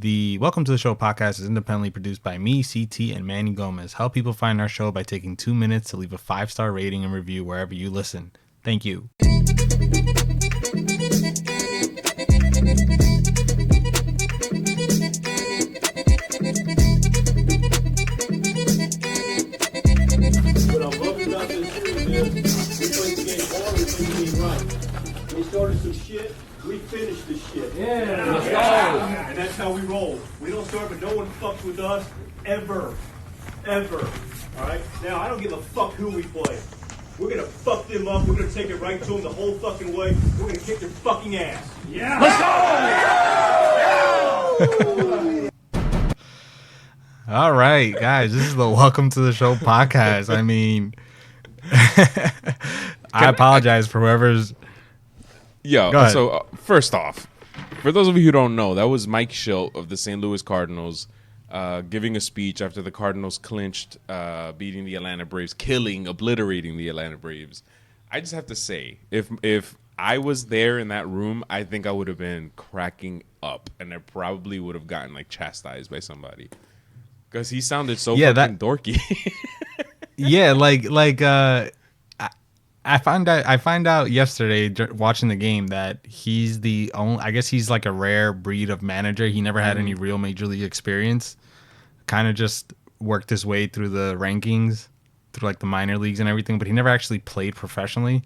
The Welcome to the Show podcast is independently produced by me, CT, and Manny Gomez. Help people find our show by taking 2 minutes to leave a 5-star rating and review wherever you listen. Thank you. What I love about this series is we played the game hard, we played the game right. We started some shit, we finished the shit. Yeah. Let's go. And that's how we roll. We don't start, but no one fucks with us ever. Ever. Alright? Now, I don't give a fuck who we play. We're gonna fuck them up, we're gonna take it right to them the whole fucking way. We're gonna kick their fucking ass. Yeah. Let's go! All right, guys, this is the Welcome to the Show podcast. I mean, I apologize for whoever's... Yo, so first off, for those of you who don't know, that was Mike Shildt of the St. Louis Cardinals giving a speech after the Cardinals clinched, beating the Atlanta Braves, obliterating the Atlanta Braves. I just have to say, if I was there in that room, I think I would have been cracking up, and I probably would have gotten like chastised by somebody. Because he sounded so fucking dorky. Yeah, I find out yesterday watching the game that he's the only. I guess he's like a rare breed of manager. He never had any real major league experience. Kind of just worked his way through the rankings, through like the minor leagues and everything, but he never actually played professionally.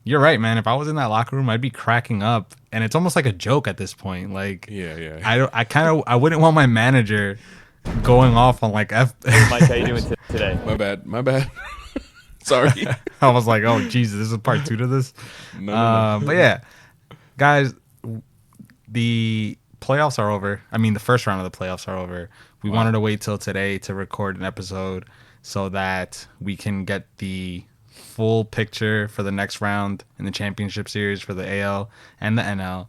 You're right, man. If I was in that locker room, I'd be cracking up, and it's almost like a joke at this point. Like, yeah. I wouldn't want my manager going off on like Mike, how you doing today? My bad. Sorry. I was like, oh Jesus, this is part 2 to this. No. But yeah, guys, the playoffs are over. I mean, the first round of the playoffs are over. We wanted to wait till today to record an episode so that we can get the full picture for the next round in the championship series for the AL and the NL.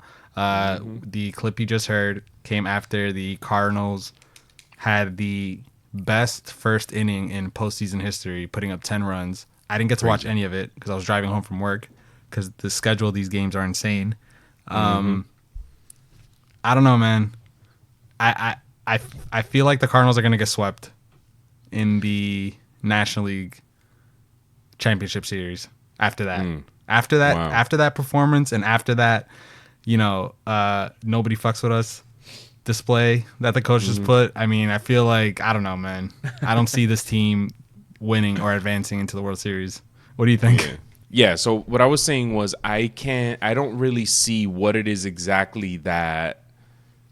The clip you just heard came after the Cardinals had the best first inning in postseason history, putting up 10 runs. I didn't get to watch any of it because I was driving home from work because the schedule of these games are insane. I don't know, man. I feel like the Cardinals are going to get swept in the National League Championship Series after that. After that performance and after that, nobody fucks with us display that the coaches put. I mean, I feel like, I don't know, man. I don't see this team winning or advancing into the World Series. What do you think? Yeah, so what I was saying was I don't really see what it is exactly that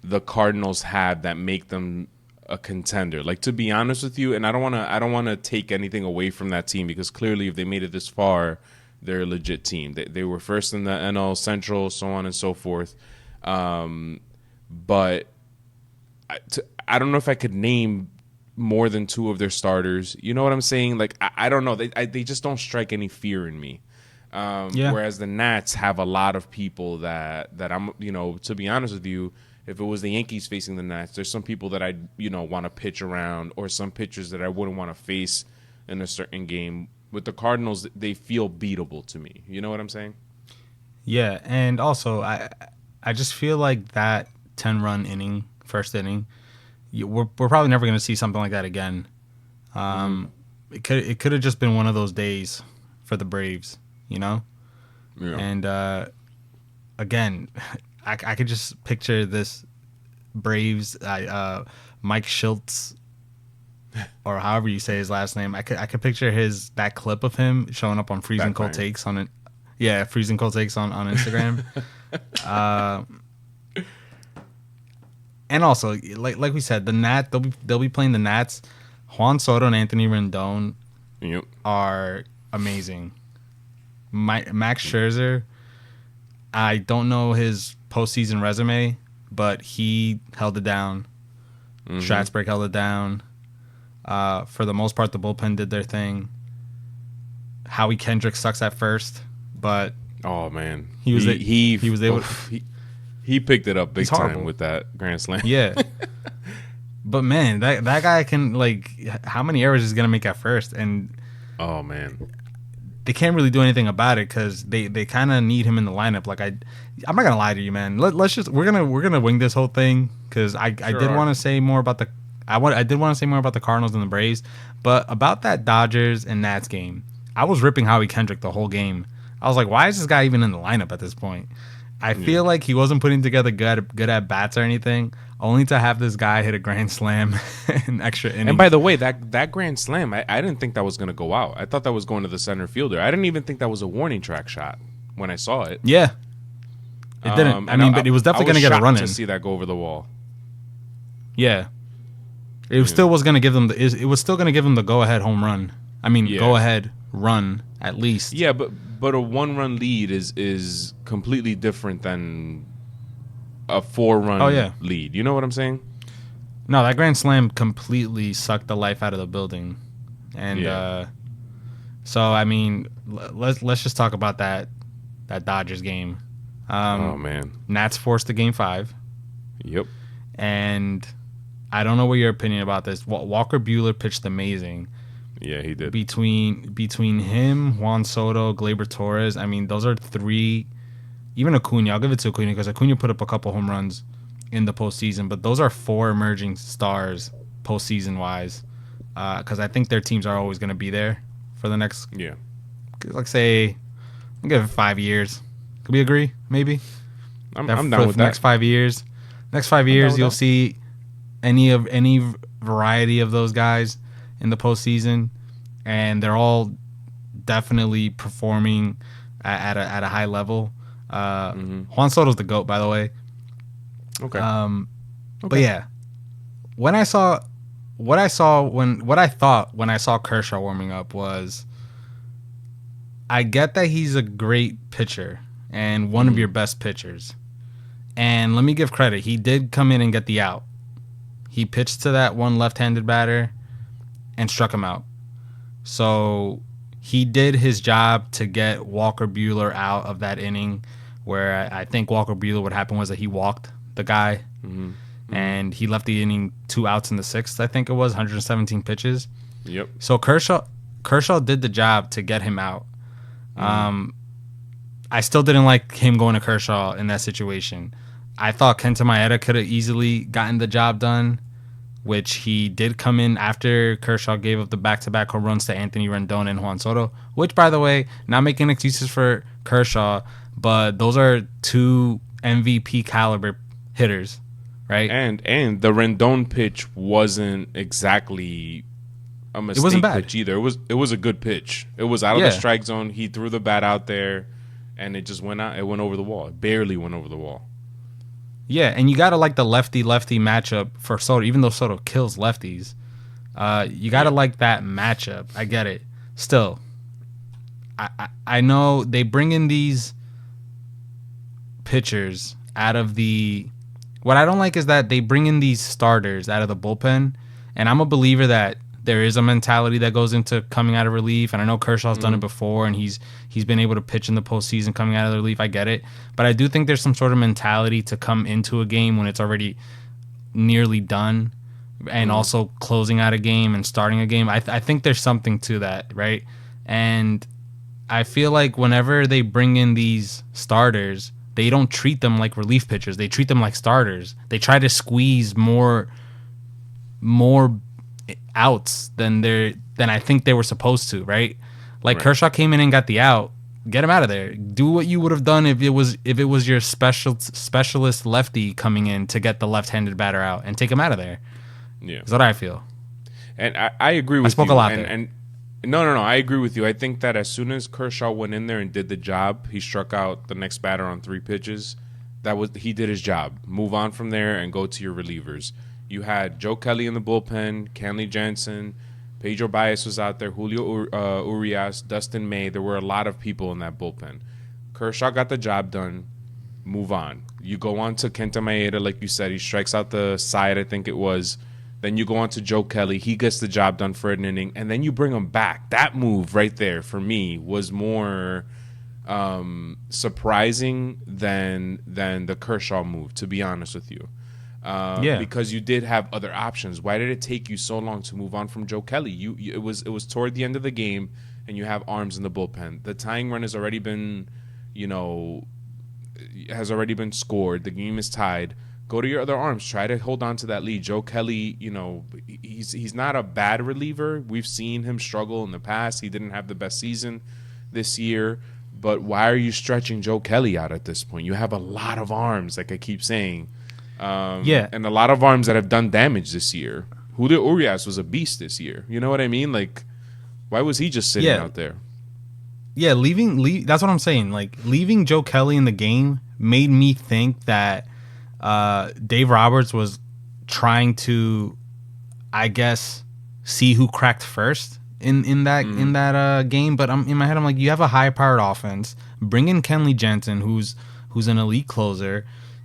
the Cardinals have that make them a contender. Like, to be honest with you, and I don't want to take anything away from that team because clearly if they made it this far, they're a legit team. They were first in the NL Central, so on and so forth. But I don't know if I could name more than 2 of their starters. You know what I'm saying? Like, I don't know. They just don't strike any fear in me. Whereas the Nats have a lot of people that I'm, to be honest with you, if it was the Yankees facing the Nats, there's some people that I'd, want to pitch around, or some pitchers that I wouldn't want to face in a certain game. With the Cardinals, they feel beatable to me. You know what I'm saying? Yeah, and also I just feel like that 10-run first inning, we're probably never going to see something like that again. It could have just been one of those days for the Braves, Yeah. And again, I could just picture this Braves, Mike Shildt, or however you say his last name. I could picture that clip of him showing up on Freezing Cold Takes on it. Yeah, Freezing Cold Takes on Instagram. And also, like we said, the Nats, they'll be playing the Nats. Juan Soto and Anthony Rendon are amazing. Max Scherzer, I don't know his postseason resume, but he held it down. Strasburg held it down. For the most part, the bullpen did their thing. Howie Kendrick sucks at first, but oh man, he was able. He picked it up big time with that grand slam. Yeah. But man, that guy can, like, how many errors is he gonna make at first? And oh man, they can't really do anything about it because they kind of need him in the lineup. Like I'm not gonna lie to you, man. Let's just we're gonna wing this whole thing because I did want to say more about the I did want to say more about the Cardinals and the Braves, but about that Dodgers and Nats game, I was ripping Howie Kendrick the whole game. I was like, why is this guy even in the lineup at this point? I feel like he wasn't putting together good at bats or anything, only to have this guy hit a grand slam in extra innings. And by the way, that grand slam, I didn't think that was going to go out. I thought that was going to the center fielder. I didn't even think that was a warning track shot when I saw it. Yeah. It didn't. But it was definitely going to get a run in. To see that go over the wall. Yeah. It still was going to give them it was still going to give them the go-ahead home run. Go-ahead run at least. Yeah, but a 1-run lead is completely different than a 4-run lead. You know what I'm saying? No, that grand slam completely sucked the life out of the building. And so I mean, let's just talk about that Dodgers game. Oh man. Nats forced the game 5. Yep. And I don't know what your opinion about this. Walker Buehler pitched amazing. Yeah, he did. Between him, Juan Soto, Gleyber Torres, I mean, those are 3. Even Acuna, I'll give it to Acuna because Acuna put up a couple home runs in the postseason. But those are 4 emerging stars postseason wise. Because I think their teams are always going to be there for the next. Yeah. Like say, I'll give it 5 years. Could we agree? Maybe. I'm down with that. Next 5 years. Next 5 years, you'll see any variety of those guys in the postseason, and they're all definitely performing at a high level. Juan Soto's the GOAT, by the way. Okay. But yeah, what I thought when I saw Kershaw warming up was, I get that he's a great pitcher and one of your best pitchers. And let me give credit. He did come in and get the out. He pitched to that one left-handed batter and struck him out. So he did his job to get Walker Buehler out of that inning, where I think Walker Buehler, what happened was that he walked the guy, and he left the inning 2 outs in the 6th, I think it was, 117 pitches. Yep. So Kershaw did the job to get him out. I still didn't like him going to Kershaw in that situation. I thought Kenta Maeda could have easily gotten the job done, which he did come in after Kershaw gave up the back-to-back home runs to Anthony Rendon and Juan Soto, which, by the way, not making excuses for Kershaw, but those are 2 MVP caliber hitters, right? And the Rendon pitch wasn't exactly a mistake. It wasn't bad. Pitch either. It was a good pitch. It was out of the strike zone. He threw the bat out there, and it just went out. It went over the wall. It barely went over the wall. Yeah, and you gotta like the lefty-lefty matchup for Soto, even though Soto kills lefties. You gotta like that matchup. I get it. Still, I know they bring in these pitchers out of the. What I don't like is that they bring in these starters out of the bullpen, and I'm a believer that there is a mentality that goes into coming out of relief, and I know Kershaw's done it before, and he's been able to pitch in the postseason coming out of the relief. I get it, but I do think there's some sort of mentality to come into a game when it's already nearly done, and also closing out a game and starting a game. I think there's something to that, right? And I feel like whenever they bring in these starters, they don't treat them like relief pitchers. They treat them like starters. They try to squeeze more outs than I think they were supposed to, right? Like Kershaw came in and got the out. Get him out of there. Do what you would have done if it was your specialist lefty coming in to get the left-handed batter out and take him out of there. Yeah, that's what I feel. And I agree with you. I spoke a lot there. And no, I agree with you. I think that as soon as Kershaw went in there and did the job, he struck out the next batter on 3 pitches. He did his job. Move on from there and go to your relievers. You had Joe Kelly in the bullpen, Kenley Jansen, Pedro Baez was out there, Julio Urias, Dustin May. There were a lot of people in that bullpen. Kershaw got the job done. Move on. You go on to Kenta Maeda, like you said. He strikes out the side, I think it was. Then you go on to Joe Kelly. He gets the job done for an inning. And then you bring him back. That move right there, for me, was more surprising than the Kershaw move, to be honest with you. Because you did have other options. Why did it take you so long to move on from Joe Kelly? It was toward the end of the game. and you have arms in the bullpen. The tying run has already been, scored. The game is tied. Go to your other arms. Try to hold on to that lead. Joe Kelly, he's not a bad reliever. We've seen him struggle in the past. He didn't have the best season this year. But why are you stretching Joe Kelly out at this point? You have a lot of arms, like I keep saying. And a lot of arms that have done damage this year. Julio Urias was a beast this year. You know what I mean? Like, why was he just sitting out there? Yeah, that's what I'm saying. Like, leaving Joe Kelly in the game made me think that Dave Roberts was trying to, I guess, see who cracked first in that game. But in my head, I'm like, you have a high-powered offense. Bring in Kenley Jansen, who's an elite closer.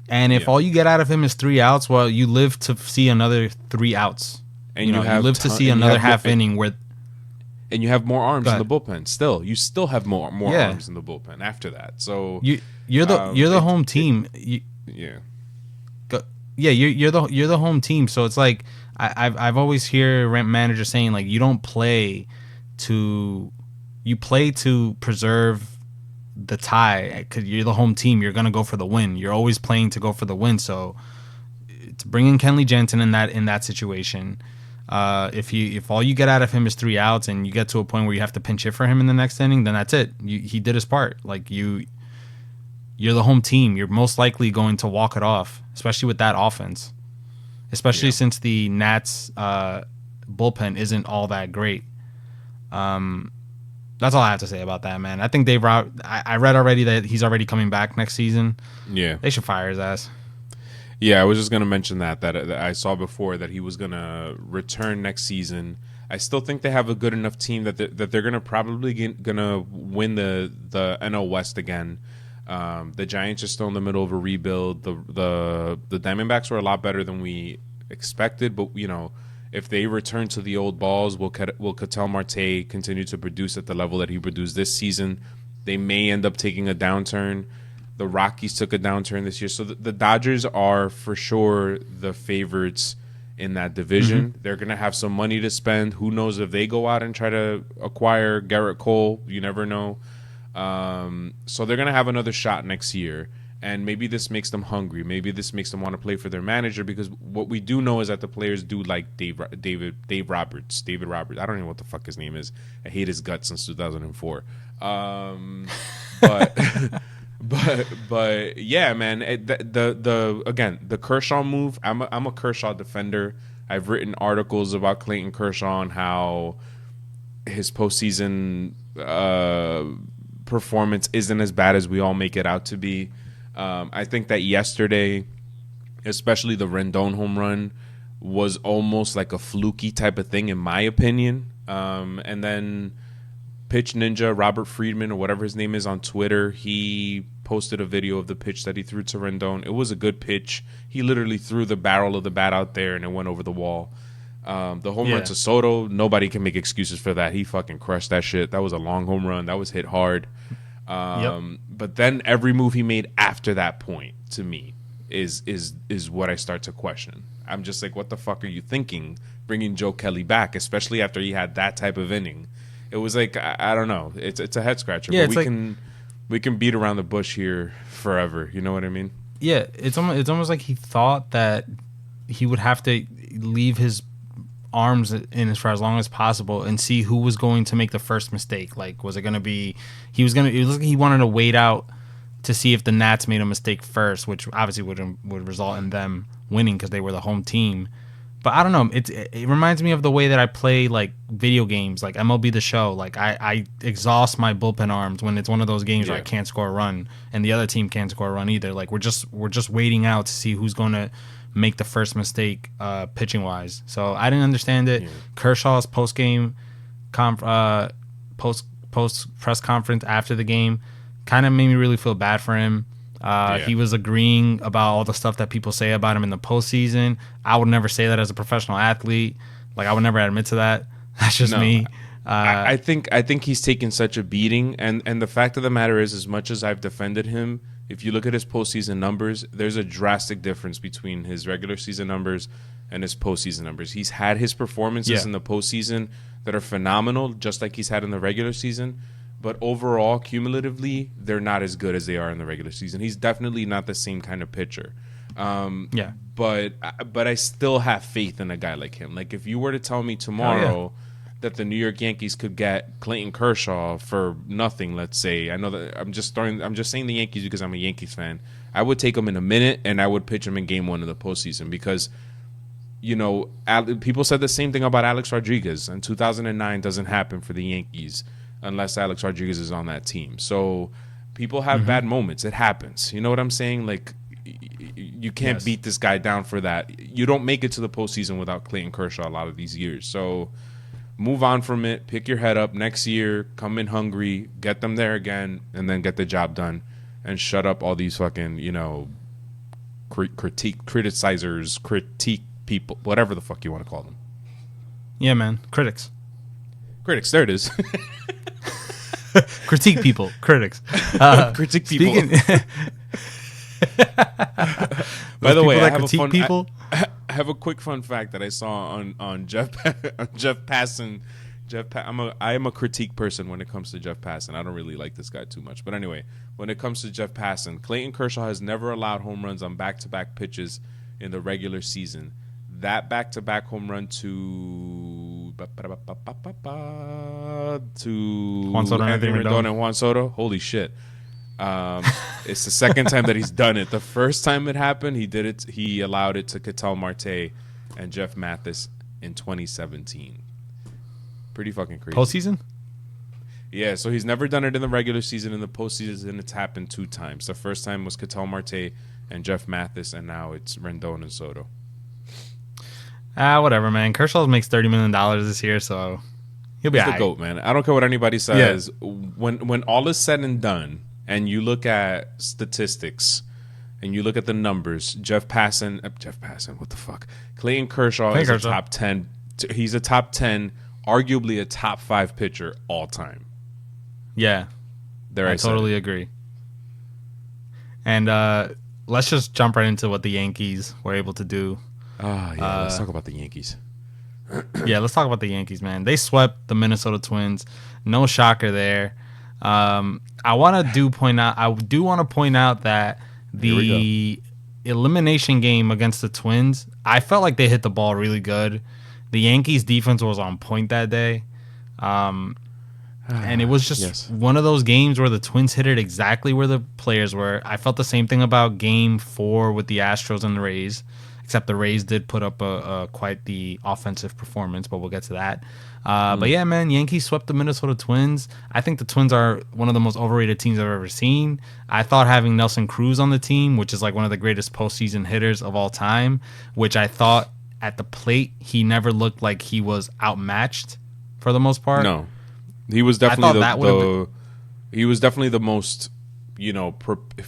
And if all you get out of him is 3 outs, well, you live to see another 3 outs. And you live to see another half inning where. And you have more arms in the bullpen. Still, you still have more arms in the bullpen after that. So you're the home team. You're the home team. So it's like I've always hear managers saying, like, you don't play to preserve the tie, because you're the home team. You're gonna go for the win. You're always playing to go for the win. So to bring in Kenley Jansen in that situation, if all you get out of him is 3 outs and you get to a point where you have to pinch hit for him in the next inning, then that's it. He did his part. Like, you're the home team. You're most likely going to walk it off, especially with that offense. Especially since the Nats bullpen isn't all that great. That's all I have to say about that, man. I think I read already that he's already coming back next season. Yeah. They should fire his ass. Yeah, I was just going to mention that I saw before that he was going to return next season. I still think they have a good enough team that they're going to probably gonna win the NL West again. The Giants are still in the middle of a rebuild. The Diamondbacks were a lot better than we expected, but if they return to the old balls, will Ketel Marte continue to produce at the level that he produced this season? They may end up taking a downturn. The Rockies took a downturn this year. So the Dodgers are for sure the favorites in that division. Mm-hmm. They're going to have some money to spend. Who knows if they go out and try to acquire Garrett Cole? You never know. So they're going to have another shot next year. And maybe this makes them hungry. Maybe this makes them want to play for their manager, because what we do know is that the players do like Dave Roberts. I don't know what the fuck his name is. I hate his guts since 2004. But yeah, man. The Kershaw move. I'm a Kershaw defender. I've written articles about Clayton Kershaw and how his postseason performance isn't as bad as we all make it out to be. I think that yesterday, especially the Rendon home run, was almost like a fluky type of thing, in my opinion. And then Pitch Ninja, Robert Friedman, or whatever his name is on Twitter, he posted a video of the pitch that he threw to Rendon. It was a good pitch. He literally threw the barrel of the bat out there, and it went over the wall. The home run to Soto, nobody can make excuses for that. He fucking crushed that shit. That was a long home run. That was hit hard. But then every move he made after that point, to me, is what I start to question. I'm just like, what the fuck are you thinking, bringing Joe Kelly back, especially after he had that type of inning? It was like, I don't know. It's a head scratcher. Yeah, but we can beat around the bush here forever. You know what I mean? Yeah, it's almost like he thought that he would have to leave his arms in for as long as possible and see who was going to make the first mistake. Like, was it going to be it was like he wanted to wait out to see if the Nats made a mistake first, which obviously would result in them winning because they were the home team. But I don't know. It reminds me of the way that I play like video games, like MLB The Show. Like I exhaust my bullpen arms when it's one of those games where I can't score a run and the other team can't score a run either. Like we're just waiting out to see who's going to make the first mistake pitching wise. So I didn't understand it. Yeah. Kershaw's post press conference after the game kind of made me really feel bad for him. He was agreeing about all the stuff that people say about him in the postseason. I would never say that as a professional athlete. Like I would never admit to that. That's just me. I think he's taken such a beating, and the fact of the matter is, as much as I've defended him, if you look at his postseason numbers, there's a drastic difference between his regular season numbers and his postseason numbers. He's had his performances in the postseason that are phenomenal, just like he's had in the regular season. But overall, cumulatively, they're not as good as they are in the regular season. He's definitely not the same kind of pitcher. But I still have faith in a guy like him. Like, if you were to tell me tomorrow that the New York Yankees could get Clayton Kershaw for nothing, let's say, I know that I'm just saying the Yankees because I'm a Yankees fan. I would take him in a minute, and I would pitch him in Game 1 of the postseason because, you know, people said the same thing about Alex Rodriguez. In 2009, doesn't happen for the Yankees unless Alex Rodriguez is on that team. So people have bad moments. It happens. You know what I'm saying? Like, you can't beat this guy down for that. You don't make it to the postseason without Clayton Kershaw a lot of these years. So move on from it. Pick your head up next year. Come in hungry. Get them there again, and then get the job done. And shut up all these fucking, you know, criticizers, critique people, whatever the fuck you want to call them. Yeah, man. Critics. There it is. Critique people. Critics. Critique people. By the way, I have a quick fun fact that I saw on Jeff Passan. I am a critique person when it comes to Jeff Passan. I don't really like this guy too much, but anyway, when it comes to Jeff Passan, Clayton Kershaw has never allowed home runs on back-to-back pitches in the regular season. That back-to-back home run to Juan Soto and Juan Soto. Holy shit. It's the second time that he's done it. The first time it happened, he allowed it to Ketel Marte and Jeff Mathis in 2017. Pretty fucking crazy. Postseason? Yeah, so he's never done it in the regular season. In the postseason, it's happened 2 times. The first time was Ketel Marte and Jeff Mathis, and now it's Rendon and Soto. Whatever, man. Kershaw makes $30 million this year, so he'll be He's the GOAT, man. I don't care what anybody says. Yeah. When all is said and done, and you look at statistics, and you look at the numbers, Jeff Passan, what the fuck? Clayton Kershaw is a top 10. He's a top 10, arguably a top 5 pitcher all time. Yeah. I totally agree. And let's just jump right into what the Yankees were able to do. Oh, yeah. Let's talk about the Yankees. Yeah, let's talk about the Yankees, man. They swept the Minnesota Twins. No shocker there. I do want to point out that the elimination game against the Twins, I felt like they hit the ball really good. The Yankees defense was on point that day. And it was just one of those games where the Twins hit it exactly where the players were. I felt the same thing about Game 4 with the Astros and the Rays, except the Rays did put up quite the offensive performance, but we'll get to that. But yeah, man, Yankees swept the Minnesota Twins. I think the Twins are one of the most overrated teams I've ever seen. I thought having Nelson Cruz on the team, which is like one of the greatest postseason hitters of all time, which I thought at the plate, he never looked like he was outmatched for the most part. No, he was definitely he was definitely the most, you know,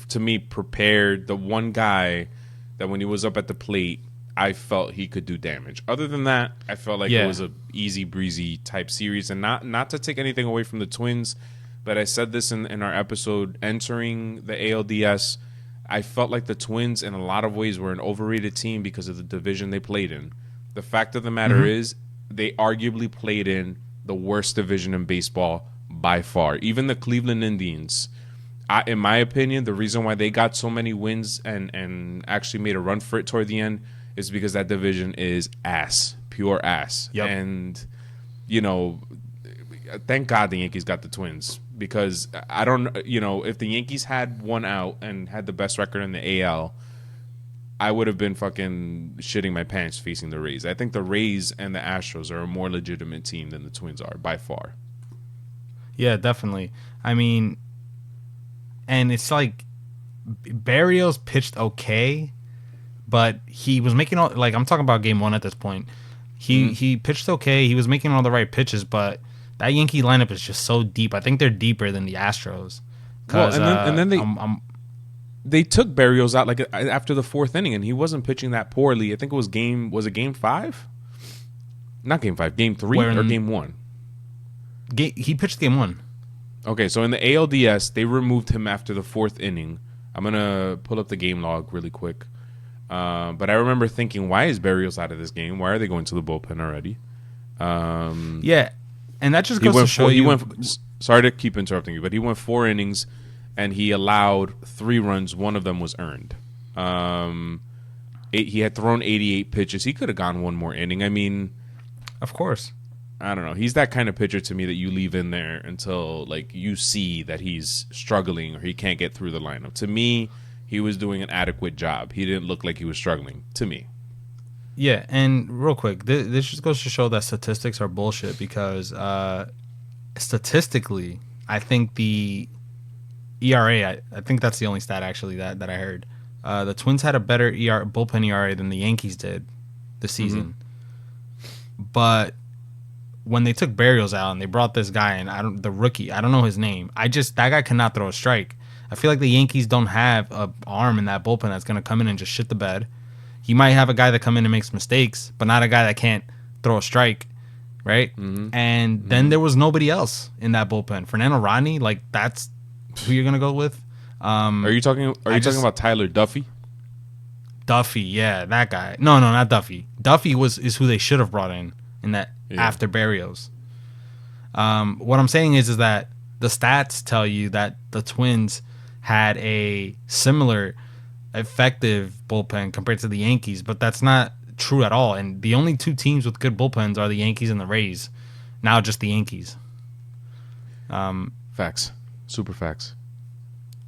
to me, prepared. The one guy that when he was up at the plate, I felt he could do damage. Other than that, I felt like it was a easy breezy type series. And not to take anything away from the Twins, but I said this in our episode entering the ALDS, I felt like the Twins in a lot of ways were an overrated team because of the division they played in. The fact of the matter is they arguably played in the worst division in baseball by far. Even the Cleveland Indians, in my opinion, the reason why they got so many wins and actually made a run for it toward the end is because that division is ass, pure ass. Yep. And, you know, thank God the Yankees got the Twins because I don't, you know, if the Yankees had won out and had the best record in the AL, I would have been fucking shitting my pants facing the Rays. I think the Rays and the Astros are a more legitimate team than the Twins are by far. Yeah, definitely. I mean, and it's like Barrios pitched okay, but he was making all, like, I'm talking about Game 1 at this point. He pitched okay. He was making all the right pitches, but that Yankee lineup is just so deep. I think they're deeper than the Astros. Well, and then they took Barrios out like after the 4th inning, and he wasn't pitching that poorly. I think it was Game 5? Not Game 5, Game 3 or Game 1? He pitched Game 1. Okay, so in the ALDS, they removed him after the 4th inning I'm gonna pull up the game log really quick. But I remember thinking, why is Berrios out of this game? Why are they going to the bullpen already? Yeah, and that just goes to show you. Sorry to keep interrupting you, but he went 4 innings, and he allowed 3 runs. One of them was earned. He had thrown 88 pitches. He could have gone one more inning. I mean, of course. I don't know. He's that kind of pitcher to me that you leave in there until like you see that he's struggling or he can't get through the lineup. To me, he was doing an adequate job. He didn't look like he was struggling to me. Yeah, and real quick, this just goes to show that statistics are bullshit because statistically, I think the ERA, I think that's the only stat actually that I heard. The Twins had a better bullpen ERA than the Yankees did this season. But when they took Berrios out and they brought this guy in, the rookie, I don't know his name. That guy cannot throw a strike. I feel like the Yankees don't have an arm in that bullpen that's going to come in and just shit the bed. He might have a guy that come in and makes mistakes, but not a guy that can't throw a strike, right? And then there was nobody else in that bullpen. Fernando Rodney, like that's who you're going to go with. Are you talking about Tyler Duffy? Duffy, yeah, that guy. No, not Duffy. Duffy is who they should have brought in that after Berrios. What I'm saying is that the stats tell you that the Twins had a similar effective bullpen compared to the Yankees, but that's not true at all. And the only 2 teams with good bullpens are the Yankees and the Rays. Now just the Yankees. Facts. Super facts.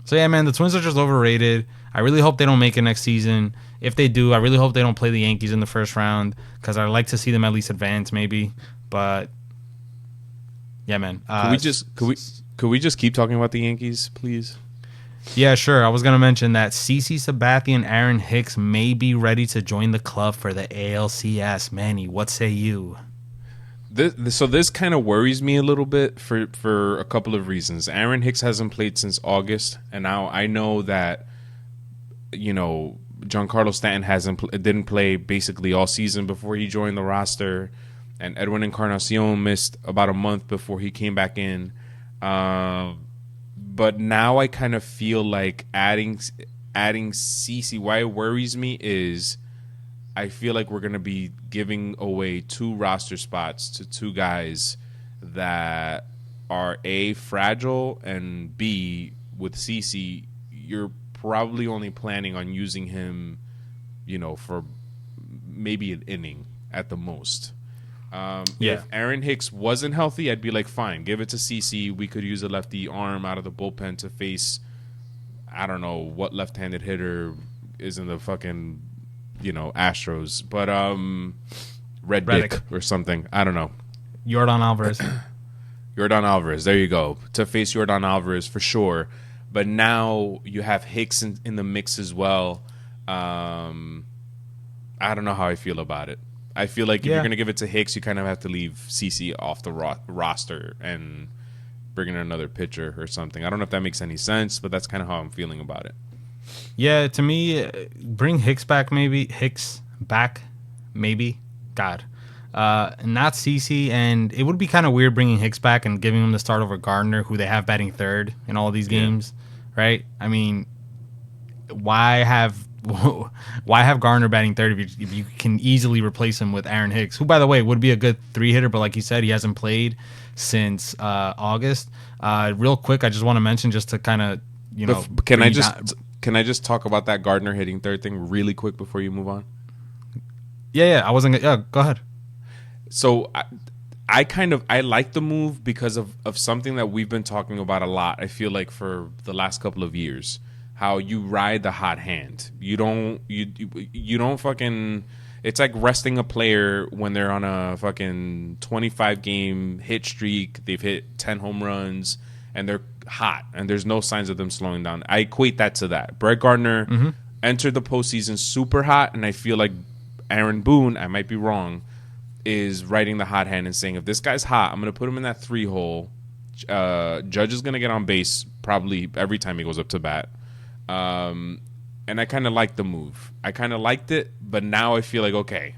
So yeah, man, the Twins are just overrated. I really hope they don't make it next season. If they do, I really hope they don't play the Yankees in the first round because I'd like to see them at least advance, maybe. But yeah, man. Could we just keep talking about the Yankees, please? Yeah, sure. I was gonna mention that CC Sabathia and Aaron Hicks may be ready to join the club for the ALCS. Manny, what say you? This kind of worries me a little bit for a couple of reasons. Aaron Hicks hasn't played since August, and now I know that Giancarlo Stanton didn't play basically all season before he joined the roster, and Edwin Encarnacion missed about a month before he came back in. But now I kind of feel like adding CC. Why it worries me is I feel like we're going to be giving away 2 roster spots to 2 guys that are A, fragile, and B, with CC, you're probably only planning on using him, for maybe an inning at the most. If Aaron Hicks wasn't healthy, I'd be like, fine, give it to CC. We could use a lefty arm out of the bullpen to face, I don't know what left-handed hitter is in the fucking, Astros, but Red Dick or something. I don't know. Yordan Alvarez. Yordan Alvarez. There you go. To face Yordan Alvarez for sure. But now you have Hicks in the mix as well. I don't know how I feel about it. I feel like if you're going to give it to Hicks, you kind of have to leave CC off the roster and bring in another pitcher or something. I don't know if that makes any sense, but that's kind of how I'm feeling about it. Yeah, to me, bring Hicks back maybe. God. Not CC, and it would be kind of weird bringing Hicks back and giving him the start over Gardner, who they have batting third in all these games, right? I mean, why have Gardner batting third if you can easily replace him with Aaron Hicks, who, by the way, would be a good 3-hitter, but like you said, he hasn't played since August. Real quick, I just want to mention just to kind of, Can I just talk about that Gardner hitting third thing really quick before you move on? Yeah, I wasn't. Yeah, go ahead. So I like the move because of something that we've been talking about a lot. I feel like for the last couple of years, how you ride the hot hand. You don't fucking. It's like resting a player when they're on a fucking 25 game hit streak. They've hit 10 home runs and they're hot and there's no signs of them slowing down. I equate that to that. Brett Gardner entered the postseason super hot, and I feel like Aaron Boone, I might be wrong, is riding the hot hand and saying, if this guy's hot, I'm going to put him in that 3-hole. Judge is going to get on base probably every time he goes up to bat. And I kind of liked the move. I kind of liked it, but now I feel like, okay,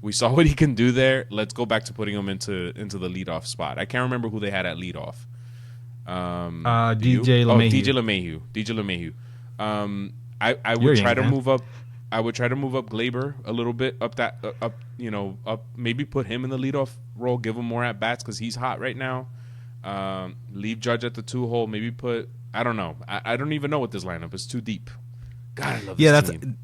we saw what he can do there. Let's go back to putting him into the leadoff spot. I can't remember who they had at leadoff. DJ LeMahieu. DJ LeMahieu. I would try to move up. I would try to move up Glaber a little bit up. Maybe put him in the leadoff role, give him more at bats because he's hot right now. Leave Judge at the 2 hole. Maybe put. I don't know. I don't even know what this lineup is. Too deep. God, I love this team.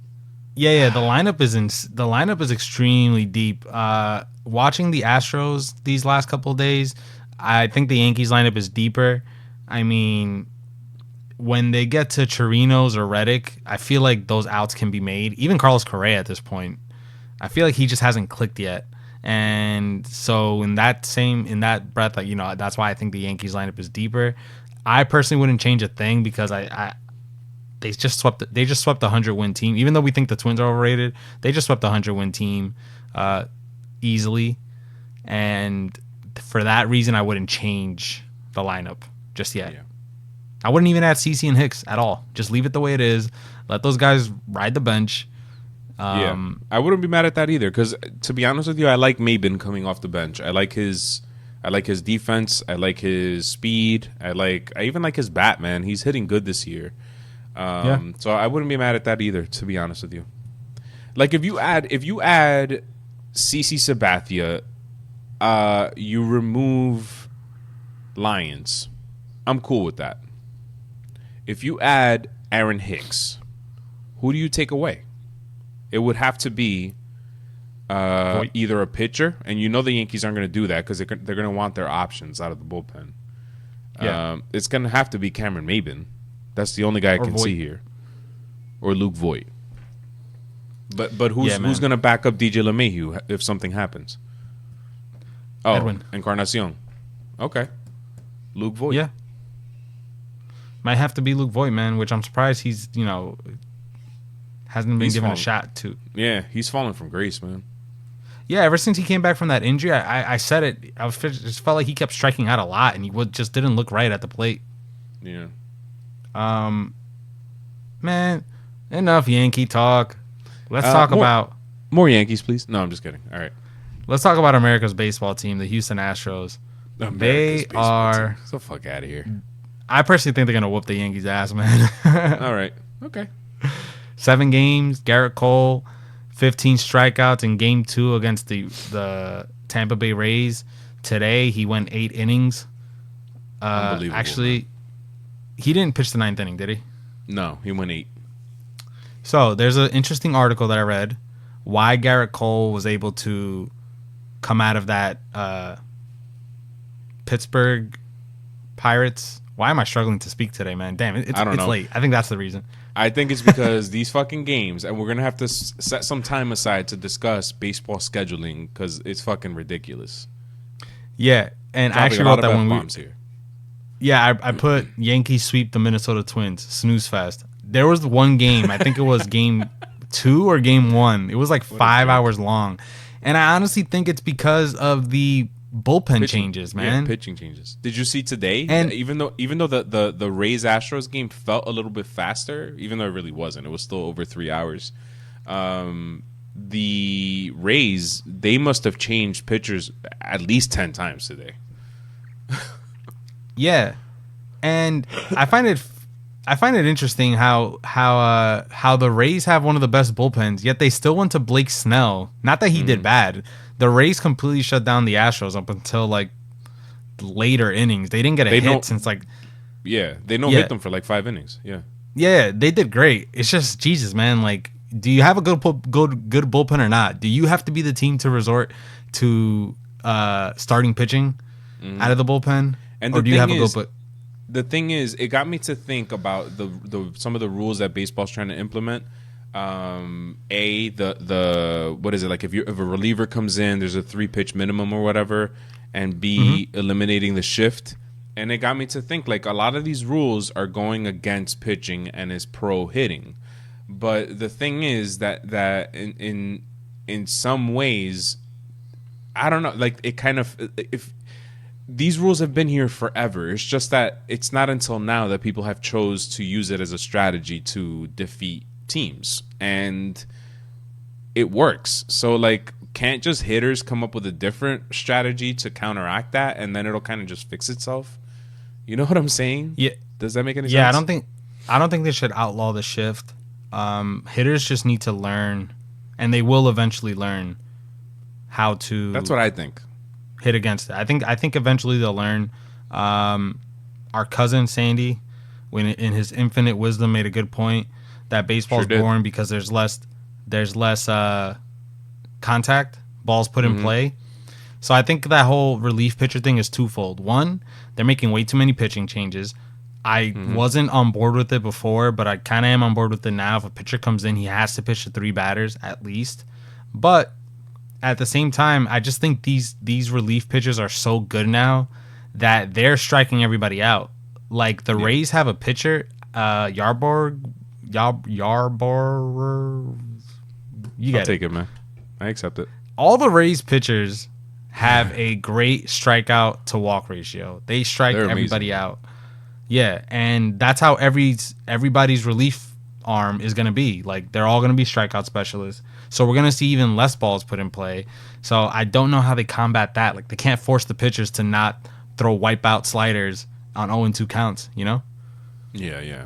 Yeah. The lineup is extremely deep. Watching the Astros these last couple of days, I think the Yankees lineup is deeper. I mean, when they get to Chirinos or Reddick, I feel like those outs can be made. Even Carlos Correa at this point, I feel like he just hasn't clicked yet. And so in that breath, that's why I think the Yankees lineup is deeper. I personally wouldn't change a thing because they just swept a 100-win team. Even though we think the Twins are overrated, they just swept a 100-win team easily. And for that reason, I wouldn't change the lineup just yet. Yeah. I wouldn't even add CC and Hicks at all. Just leave it the way it is. Let those guys ride the bench. I wouldn't be mad at that either. Because to be honest with you, I like Maben coming off the bench. I like his defense. I like his speed. I even like his bat, man. He's hitting good this year. So I wouldn't be mad at that either. To be honest with you, like if you add CC Sabathia, you remove Lyons. I'm cool with that. If you add Aaron Hicks, who do you take away? It would have to be either a pitcher, and the Yankees aren't going to do that because they're going to want their options out of the bullpen. Yeah. It's going to have to be Cameron Maben. That's the only guy I can see here. Or Luke Voit. But who's going to back up DJ LeMahieu if something happens? Oh, Edwin. Encarnacion. Okay. Luke Voit. Yeah. Might have to be Luke Voit, man, which I'm surprised he's hasn't been given a shot to. Yeah, he's fallen from grace, man. Yeah, ever since he came back from that injury, I said it. Just felt like he kept striking out a lot, and he just didn't look right at the plate. Yeah. Man, enough Yankee talk. Let's talk about more Yankees, please. No, I'm just kidding. All right. Let's talk about America's baseball team, the Houston Astros. They are get the fuck out of here. I personally think they're gonna whoop the Yankees' ass, man. All right. Okay. 7 games. Garrett Cole, 15 strikeouts in Game 2 against the Tampa Bay Rays. Today he went 8 innings. Unbelievable. Actually, he didn't pitch the 9th inning, did he? No, he went 8. So there's an interesting article that I read why Garrett Cole was able to come out of that Pittsburgh Pirates. Why am I struggling to speak today, man? Damn, it's late. I think that's the reason. I think it's because these fucking games, and we're going to have to set some time aside to discuss baseball scheduling because it's fucking ridiculous. Yeah, and I actually wrote that one. Yeah, I put Yankees sweep the Minnesota Twins, snooze fest. There was one game, I think it was Game 2 or Game 1. It was like 5 hours long. And I honestly think it's because of the bullpen changes, man. Yeah, pitching changes. Did you see today? And even though the Rays Astros game felt a little bit faster, even though it really wasn't, it was still over 3 hours. The Rays, they must have changed pitchers at least 10 times today. Yeah, and I find it interesting how the Rays have one of the best bullpens, yet they still went to Blake Snell. Not that he did bad. The Rays completely shut down the Astros up until like later innings. They didn't get a hit since like they hit them for like 5 innings. Yeah, they did great. It's just Jesus, man. Like, do you have a good bullpen or not? Do you have to be the team to resort to starting pitching out of the bullpen, or do you have a good bullpen? The thing is, it got me to think about the some of the rules that baseball's trying to implement. What is it like if a reliever comes in, there's a 3-pitch minimum or whatever, and B, eliminating the shift. And it got me to think like a lot of these rules are going against pitching and is pro hitting. But the thing is that in some ways, I don't know, like it kind of if these rules have been here forever. It's just that it's not until now that people have chose to use it as a strategy to defeat teams, and it works. So like, can't just hitters come up with a different strategy to counteract that, and then it'll kind of just fix itself? You know what I'm saying? Yeah. Does that make any sense? Yeah, I don't think they should outlaw the shift. Hitters just need to learn, and they will eventually learn how to. That's what I think. Hit against it. I think eventually they'll learn. Our cousin Sandy, when in his infinite wisdom, made a good point that baseball's boring because there's less contact, balls put in play. So I think that whole relief pitcher thing is twofold. One, they're making way too many pitching changes. I wasn't on board with it before, but I kind of am on board with it now. If a pitcher comes in, he has to pitch to 3 batters at least. But at the same time, I just think these relief pitchers are so good now that they're striking everybody out. Like the Rays have a pitcher, Yarborough. I'll take it, man. I accept it. All the Rays pitchers have a great strikeout to walk ratio. They strike everybody out. Yeah, and that's how everybody's relief arm is going to be. Like, they're all going to be strikeout specialists. So we're going to see even less balls put in play. So I don't know how they combat that. Like, they can't force the pitchers to not throw wipeout sliders on 0-2 counts, you know? Yeah.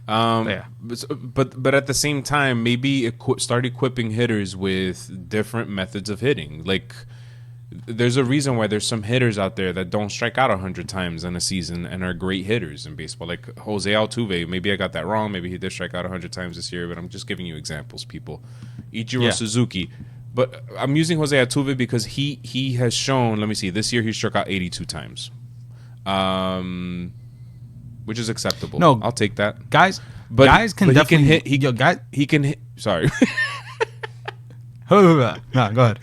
But at the same time, maybe start equipping hitters with different methods of hitting. Like, there's a reason why there's some hitters out there that don't strike out 100 times in a season and are great hitters in baseball. Like Jose Altuve, maybe I got that wrong. Maybe he did strike out 100 times this year, but I'm just giving you examples, people. Ichiro Suzuki. But I'm using Jose Altuve because he has shown, let me see, this year he struck out 82 times. Which is acceptable. No, I'll take that. Guys can definitely hit. He can hit. Sorry. No, go ahead.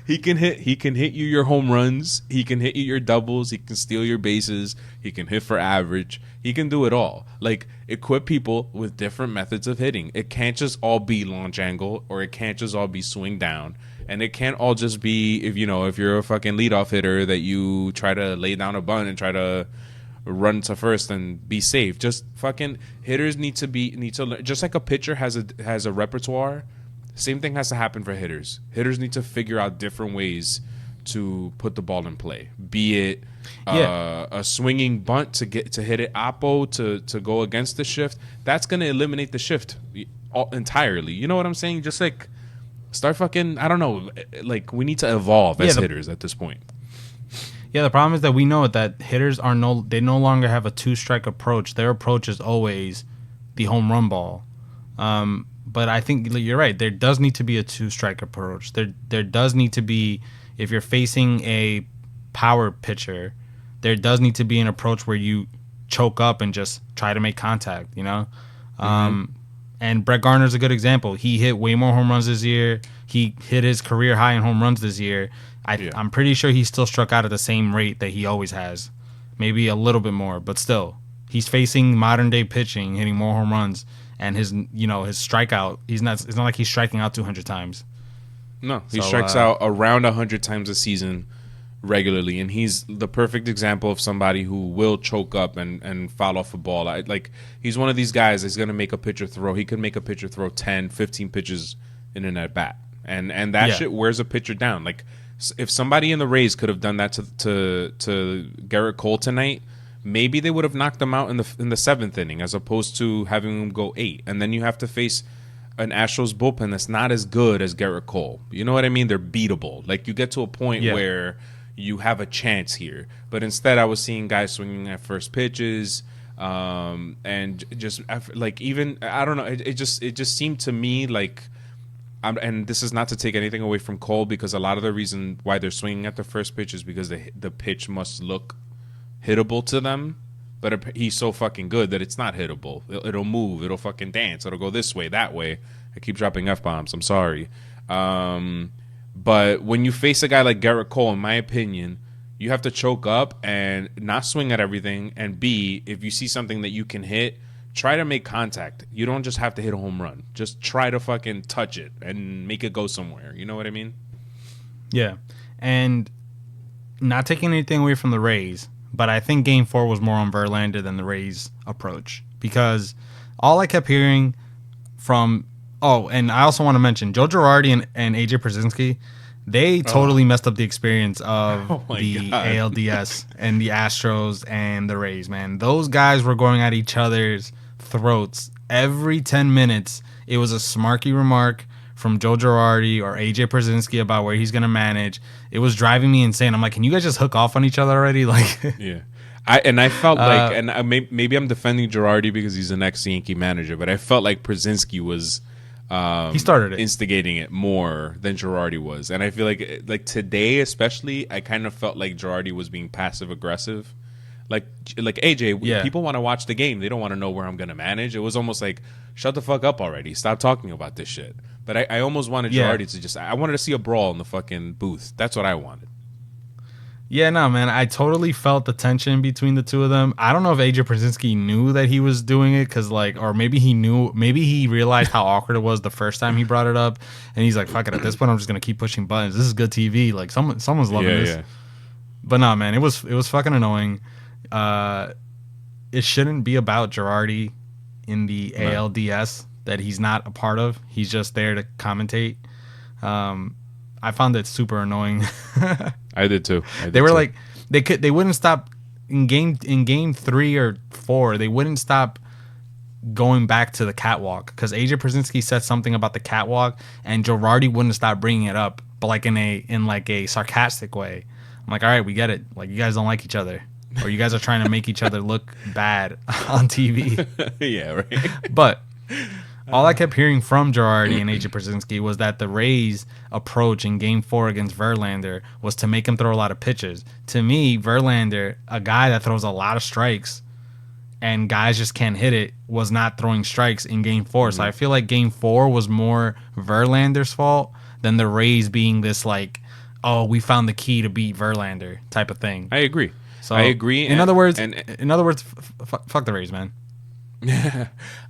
He can hit you your home runs. He can hit you your doubles. He can steal your bases. He can hit for average. He can do it all. Like, equip people with different methods of hitting. It can't just all be launch angle, or it can't just all be swing down. And it can't all just be if you're a fucking leadoff hitter that you try to lay down a bunt and try to run to first and be safe. Just fucking hitters need to learn. Just like a pitcher has a repertoire, same thing has to happen for hitters. Hitters need to figure out different ways to put the ball in play. Be it a swinging bunt to hit it oppo to go against the shift. That's gonna eliminate the shift entirely. You know what I'm saying? Just like start fucking. I don't know. Like, we need to evolve as hitters at this point. Yeah, the problem is that we know that hitters no longer have a 2-strike approach. Their approach is always the home run ball. But I think you're right. There does need to be a 2-strike approach. There does need to be, if you're facing a power pitcher, there does need to be an approach where you choke up and just try to make contact, you know? And Brett Gardner's a good example. He hit way more home runs this year. He hit his career high in home runs this year. I'm pretty sure he still struck out at the same rate that he always has. Maybe a little bit more, but still. He's facing modern day pitching, hitting more home runs, and his strikeout, it's not like he's striking out 200 times. No, he strikes out around 100 times a season regularly, and he's the perfect example of somebody who will choke up and foul off a ball. He's one of these guys that's going to make a pitcher throw. He could make a pitcher throw 10, 15 pitches in an at-bat, and that shit wears a pitcher down. Like, if somebody in the Rays could have done that to Garrett Cole tonight, maybe they would have knocked him out in the 7th inning as opposed to having him go 8. And then you have to face an Astros bullpen that's not as good as Garrett Cole. You know what I mean? They're beatable. Like, you get to a point where you have a chance here. But instead, I was seeing guys swinging at first pitches, and just like, even, I don't know. It just seemed to me like. And this is not to take anything away from Cole, because a lot of the reason why they're swinging at the first pitch is because the pitch must look hittable to them, but he's so fucking good that it's not hittable. It'll move. It'll fucking dance. It'll go this way, that way. I keep dropping F-bombs. I'm sorry. But when you face a guy like Garrett Cole, in my opinion, you have to choke up and not swing at everything. And B, if you see something that you can hit, try to make contact. You don't just have to hit a home run. Just try to fucking touch it and make it go somewhere. You know what I mean? Yeah. And not taking anything away from the Rays, but I think Game 4 was more on Verlander than the Rays' approach. Because all I kept hearing from... Oh, and I also want to mention Joe Girardi and AJ Pierzynski, They totally messed up the experience of the God. ALDS and the Astros and the Rays, man. Those guys were going at each other's throats every 10 minutes. It was a smarky remark from Joe Girardi or AJ Pierzynski about where he's going to manage. It was driving me insane. I'm like, can you guys just hook off on each other already? Like, yeah. I felt like, and maybe I'm defending Girardi because he's an ex-Yankee manager, but I felt like Pierzynski was he started it, instigating it more than Girardi was, and I feel like today especially, I kind of felt like Girardi was being passive aggressive. Like AJ, people want to watch the game. They don't want to know where I'm going to manage. It was almost like, shut the fuck up already. Stop talking about this shit. But I almost wanted Girardi to I wanted to see a brawl in the fucking booth. That's what I wanted. Yeah, no, man. I totally felt the tension between the two of them. I don't know if AJ Pierzynski knew that he was doing it or maybe he realized how awkward it was the first time he brought it up, and he's like, fuck it, at this point I'm just going to keep pushing buttons. This is good TV. Like, someone's loving this. Yeah. But no, man, it was fucking annoying. It shouldn't be about Girardi in the ALDS that he's not a part of. He's just there to commentate. I found it super annoying. I did too. They were like, they wouldn't stop in game 3 or 4. They wouldn't stop going back to the catwalk because AJ Pierzynski said something about the catwalk and Girardi wouldn't stop bringing it up, but like in a sarcastic way. I'm like, all right, we get it. Like, you guys don't like each other, or you guys are trying to make each other look bad on TV. Yeah, right. But all I kept hearing from Girardi and AJ Pierzynski was that the Rays' approach in Game 4 against Verlander was to make him throw a lot of pitches. To me, Verlander, a guy that throws a lot of strikes and guys just can't hit it, was not throwing strikes in Game 4. Mm-hmm. So I feel like Game 4 was more Verlander's fault than the Rays being this like, oh, we found the key to beat Verlander type of thing. I agree. So I agree. In other words, fuck the Rays, man.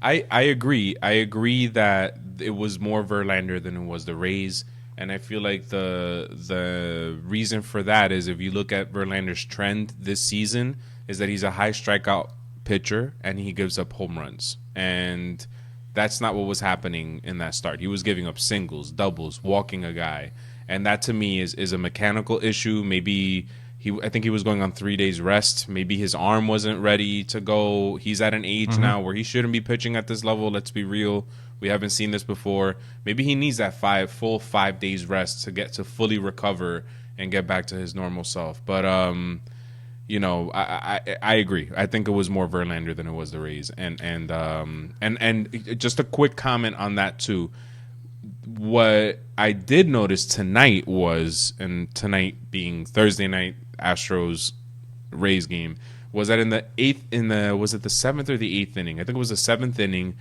I agree. I agree that it was more Verlander than it was the Rays, and I feel like the reason for that is if you look at Verlander's trend this season is that he's a high strikeout pitcher and he gives up home runs, and that's not what was happening in that start. He was giving up singles, doubles, walking a guy, and that to me is a mechanical issue. Maybe I think he was going on 3 days rest. Maybe his arm wasn't ready to go. He's at an age now where he shouldn't be pitching at this level. Let's be real. We haven't seen this before. Maybe he needs that full 5 days rest to get to fully recover and get back to his normal self. But I agree. I think it was more Verlander than it was the Rays. And just a quick comment on that too. What I did notice tonight was, and tonight being Thursday night Astros Rays game, was that was it the 7th or the 8th inning? I think it was the 7th inning.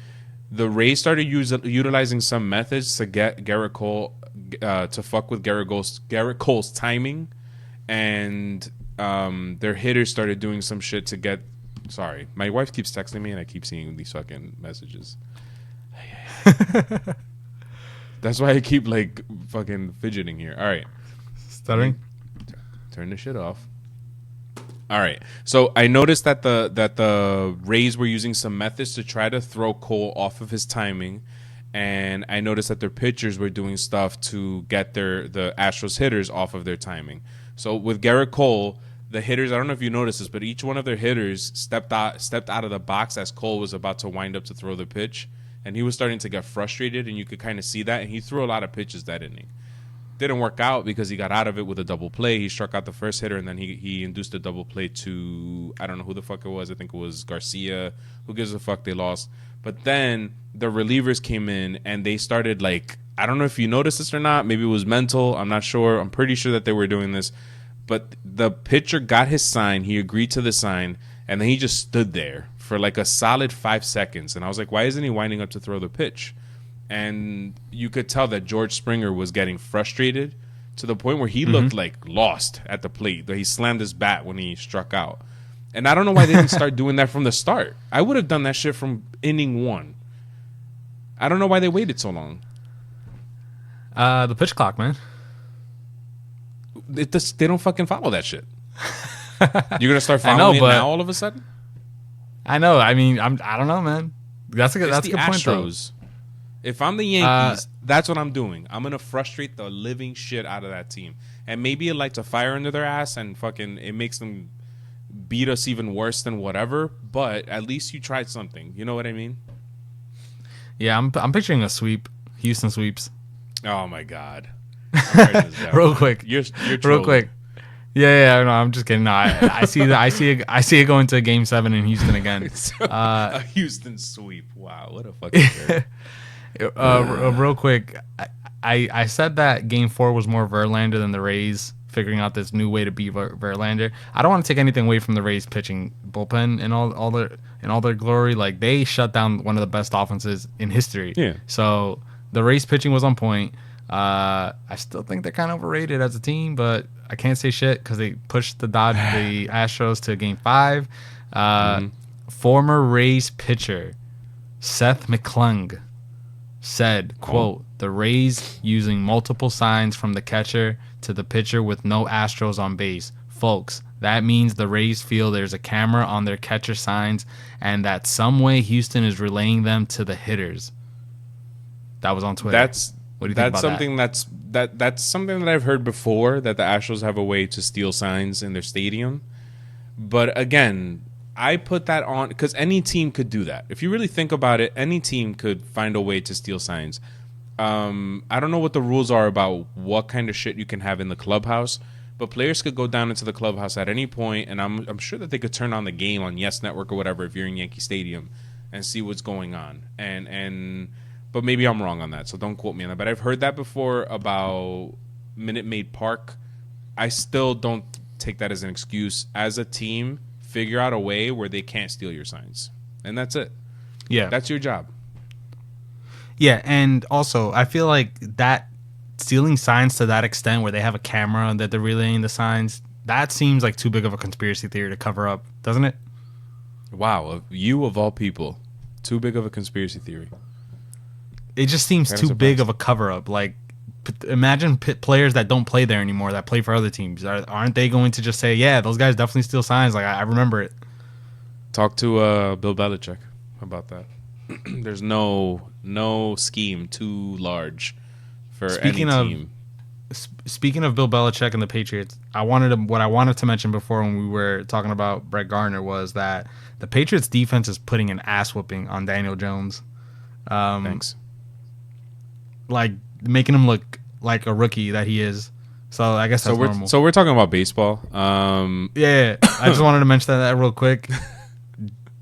The Rays started utilizing some methods to get Garrett Cole to fuck with Garrett Cole's timing, and their hitters started doing some shit to get. Sorry, my wife keeps texting me and I keep seeing these fucking messages. That's why I keep like fucking fidgeting here. All right. Stuttering? Turn the shit off. All right. So I noticed that the Rays were using some methods to try to throw Cole off of his timing, and I noticed that their pitchers were doing stuff to get the Astros hitters off of their timing. So with Garrett Cole, the hitters, I don't know if you noticed this, but each one of their hitters stepped out of the box as Cole was about to wind up to throw the pitch. And he was starting to get frustrated, and you could kind of see that. And he threw a lot of pitches that inning. Didn't work out because he got out of it with a double play. He struck out the first hitter, and then he induced a double play to, I don't know who the fuck it was. I think it was Garcia. Who gives a fuck? They lost. But then the relievers came in, and they started like, I don't know if you noticed this or not. Maybe it was mental. I'm not sure. I'm pretty sure that they were doing this. But the pitcher got his sign. He agreed to the sign, and then he just stood there for like a solid 5 seconds. And I was like, why isn't he winding up to throw the pitch? And you could tell that George Springer was getting frustrated to the point where he looked like lost at the plate. He slammed his bat when he struck out. And I don't know why they didn't start doing that from the start. I would have done that shit from inning 1. I don't know why they waited so long. The pitch clock, man. They don't fucking follow that shit. You're going to start following it now all of a sudden? I know. I mean, I don't know, man. That's a good point, though. If I'm the Yankees, that's what I'm doing. I'm gonna frustrate the living shit out of that team, and maybe it lights a fire under their ass, and fucking it makes them beat us even worse than whatever. But at least you tried something. You know what I mean? Yeah, I'm picturing a sweep. Houston sweeps. Oh my god! I'm writing this down. Real quick. You're real quick. Yeah, no, I'm just kidding. No, I see it going to Game 7 in Houston again. A Houston sweep. Wow, what a fucking real quick, I said that Game 4 was more Verlander than the Rays figuring out this new way to beat Verlander. I don't want to take anything away from the Rays pitching bullpen and all their glory. Like, they shut down one of the best offenses in history. Yeah. So the Rays pitching was on point. I still think they're kind of overrated as a team, but I can't say shit because they pushed the Astros to Game 5. Former Rays pitcher Seth McClung said, quote, "The Rays using multiple signs from the catcher to the pitcher with no Astros on base. Folks, that means the Rays feel there's a camera on their catcher signs and that some way Houston is relaying them to the hitters." That was on Twitter. What do you think about something that? That's something that I've heard before, that the Astros have a way to steal signs in their stadium. But again, I put that on because any team could do that. If you really think about it, any team could find a way to steal signs. I don't know what the rules are about what kind of shit you can have in the clubhouse, but players could go down into the clubhouse at any point, and I'm sure that they could turn on the game on Yes Network or whatever if you're in Yankee Stadium and see what's going on. But maybe I'm wrong on that, so don't quote me on that. But I've heard that before about Minute Maid Park. I still don't take that as an excuse. As a team, figure out a way where they can't steal your signs. And that's it. Yeah. That's your job. Yeah, and also, I feel like that stealing signs to that extent where they have a camera that they're relaying the signs, that seems like too big of a conspiracy theory to cover up, doesn't it? Wow, you of all people, too big of a conspiracy theory. It just seems too big of a cover-up. Like, imagine players that don't play there anymore, that play for other teams. Aren't they going to just say, yeah, those guys definitely steal signs? Like, I remember it. Talk to Bill Belichick about that. There's no scheme too large for any team. Speaking of Bill Belichick and the Patriots, what I wanted to mention before when we were talking about Brett Gardner was that the Patriots defense is putting an ass whooping on Daniel Jones. Thanks. Like, making him look like a rookie that he is. So I guess that's normal. So we're talking about baseball. Yeah. I just wanted to mention that real quick.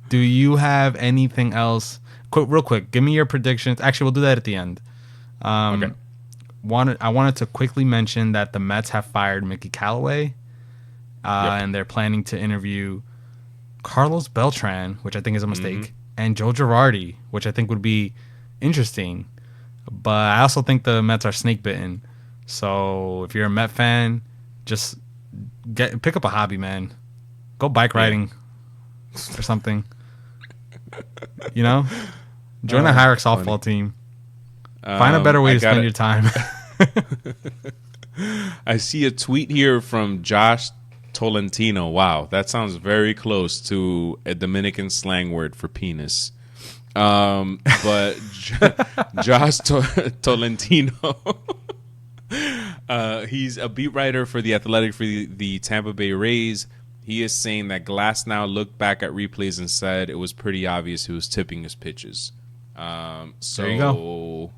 Do you have anything else? Real quick, give me your predictions. Actually, we'll do that at the end. Okay. I wanted to quickly mention that the Mets have fired Mickey Callaway, and they're planning to interview Carlos Beltran, which I think is a mistake, and Joe Girardi, which I think would be interesting. But I also think the Mets are snake bitten. So if you're a Met fan, just pick up a hobby, man. Go bike riding or something. You know? Join a Hyrax softball team. Find a better way to spend your time. I see a tweet here from Josh Tolentino. Wow, that sounds very close to a Dominican slang word for penis. But Josh Tolentino, he's a beat writer for The Athletic for the Tampa Bay Rays. He is saying that Glass now looked back at replays and said it was pretty obvious he was tipping his pitches. So there you go.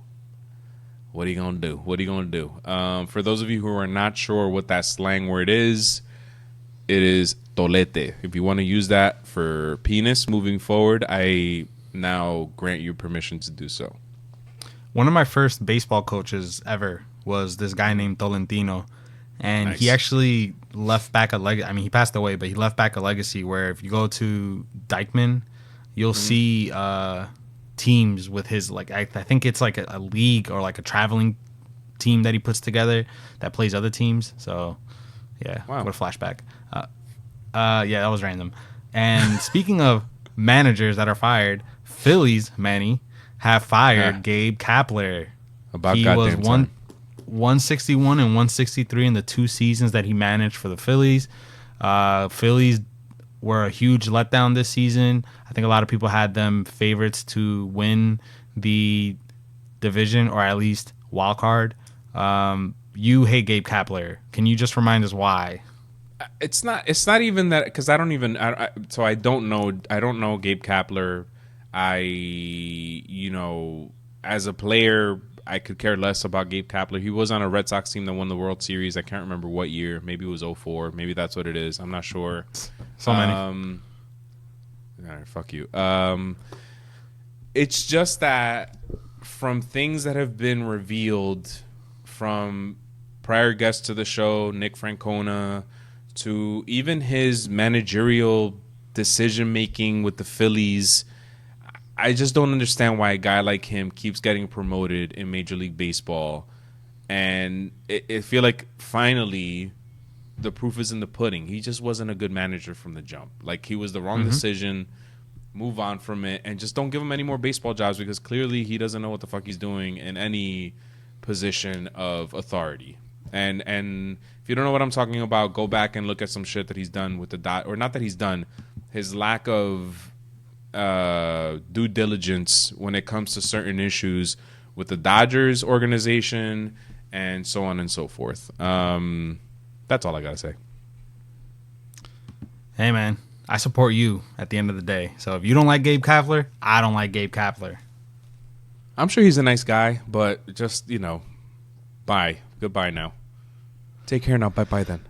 What are you going to do? For those of you who are not sure what that slang word is, it is tolete. If you want to use that for penis moving forward, I now grant you permission to do so. One of my first baseball coaches ever was this guy named Tolentino. And Nice. He actually left back a legacy. I mean, he passed away, but he left back a legacy where if you go to Dykeman, you'll see teams with his, like, I think it's like a league or like a traveling team that he puts together that plays other teams. So, yeah, Wow. what a flashback. Yeah, that was random. And speaking of managers that are fired, Phillies, Manny, have fired Gabe Kapler. About he goddamn was time. 161 and 163 in the 2 seasons that he managed for the Phillies. Phillies were a huge letdown this season. I think a lot of people had them favorites to win the division, or at least wild card. You hate Gabe Kapler. Can you just remind us why? It's not even that, because I don't know Gabe Kapler. As a player, I could care less about Gabe Kapler. He was on a Red Sox team that won the World Series. I can't remember what year. Maybe it was 2004. Maybe that's what it is. I'm not sure. So many. All right, fuck you. It's just that from things that have been revealed from prior guests to the show, Nick Francona, to even his managerial decision-making with the Phillies, I just don't understand why a guy like him keeps getting promoted in Major League Baseball. And I feel like finally the proof is in the pudding. He just wasn't a good manager from the jump. Like, he was the wrong decision. Move on from it and just don't give him any more baseball jobs, because clearly he doesn't know what the fuck he's doing in any position of authority. And if you don't know what I'm talking about, go back and look at some shit that he's done with the or not that he's done, his lack of due diligence when it comes to certain issues with the Dodgers organization and so on and so forth. That's all I gotta say. Hey, man, I support you at the end of the day. So if you don't like Gabe Kapler, I don't like Gabe Kapler. I'm sure he's a nice guy, but just, bye. Goodbye now. Take care now. Bye-bye then.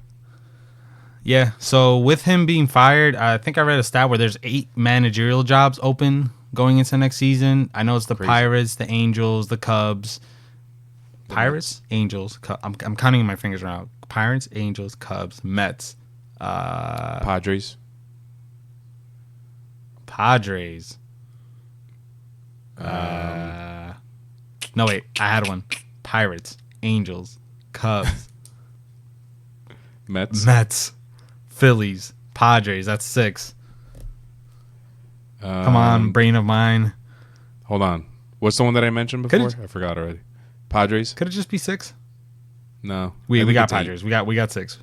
Yeah, so with him being fired, I think I read a stat where there's 8 managerial jobs open going into next season. I know it's the Crazy. Pirates, the Angels, the Cubs. Pirates, Angels, I'm counting my fingers around. Pirates, Angels, Cubs, Mets. Padres. No, wait, I had one. Pirates, Angels, Cubs, Mets, Phillies, Padres. That's 6. Come on, brain of mine. Hold on. What's the one that I mentioned before? I forgot already. Padres? Could it just be 6? No. We got it's Padres. 8. We got 6.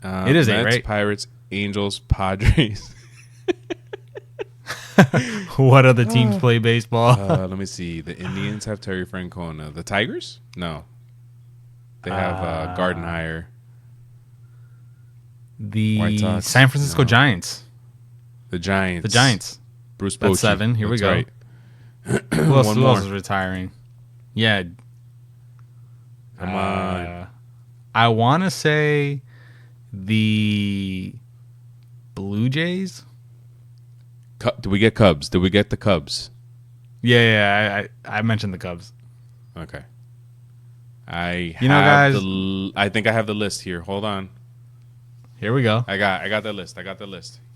It is 8, Mets, right? Pirates, Angels, Padres. What other teams play baseball? Let me see. The Indians have Terry Francona. The Tigers? No. They have Gardenhire. The White Sox? San Francisco No. Giants. The Giants. Bruce Bochy. That's 7. Here we go. Right. Who else One more. is retiring? Yeah. Come on. I want to say the Blue Jays. Do we get Cubs? Did we get the Cubs? Yeah, I mentioned the Cubs. Okay. Guys, I think I have the list here. Hold on. here we go. I got the list.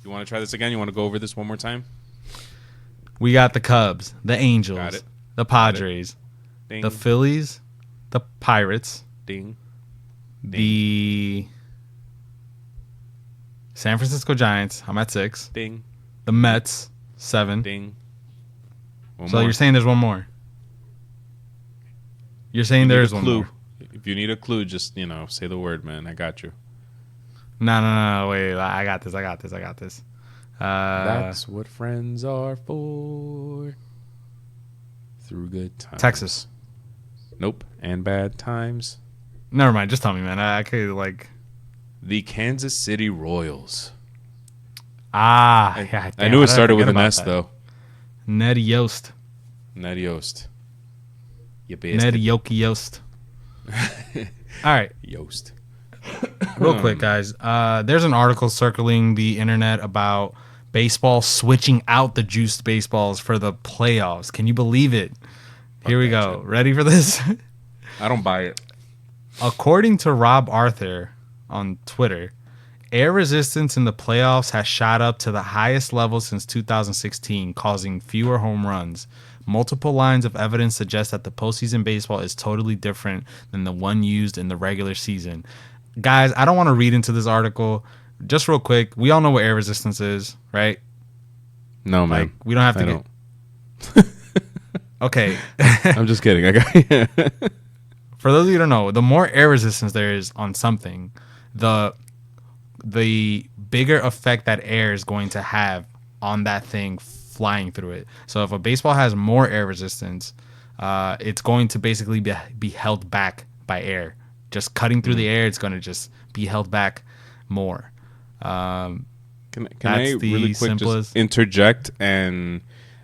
You want to try this again? You want to go over this one more time? We got the Cubs, the Angels, Got it. the Padres, Ding. the Phillies, the Pirates, Ding. the San Francisco Giants. I'm at 6. Ding. The Mets, 7. Ding. One So more. you're saying there's one more? You're saying there is one clue. more? If you need a clue, just say the word, man. I got you. No. Wait, I got this. That's what friends are for. Through good times. Texas. Nope. And bad times. Never mind. Just tell me, man. I could The Kansas City Royals. Yeah. I knew it started with an S, though. Ned Yost. Ned Yost. You Ned Yoki Yost. All right. Yost. Real quick, guys. There's an article circling the internet about baseball switching out the juiced baseballs for the playoffs. Can you believe it? Here we go. shit. Ready for this? I don't buy it. According to Rob Arthur on Twitter, air resistance in the playoffs has shot up to the highest level since 2016, causing fewer home runs. Multiple lines of evidence suggest that the postseason baseball is totally different than the one used in the regular season. Guys, I don't want to read into this article. Just real quick, we all know what air resistance is, right? No, man. We don't have to I get... don't. Okay. I'm just kidding. I got For those of you who don't know, the more air resistance there is on something, the bigger effect that air is going to have on that thing flying through it. So if a baseball has more air resistance, it's going to basically be held back by air. Just cutting through the air, it's going to just be held back more. Can I really quick simplest. just interject? And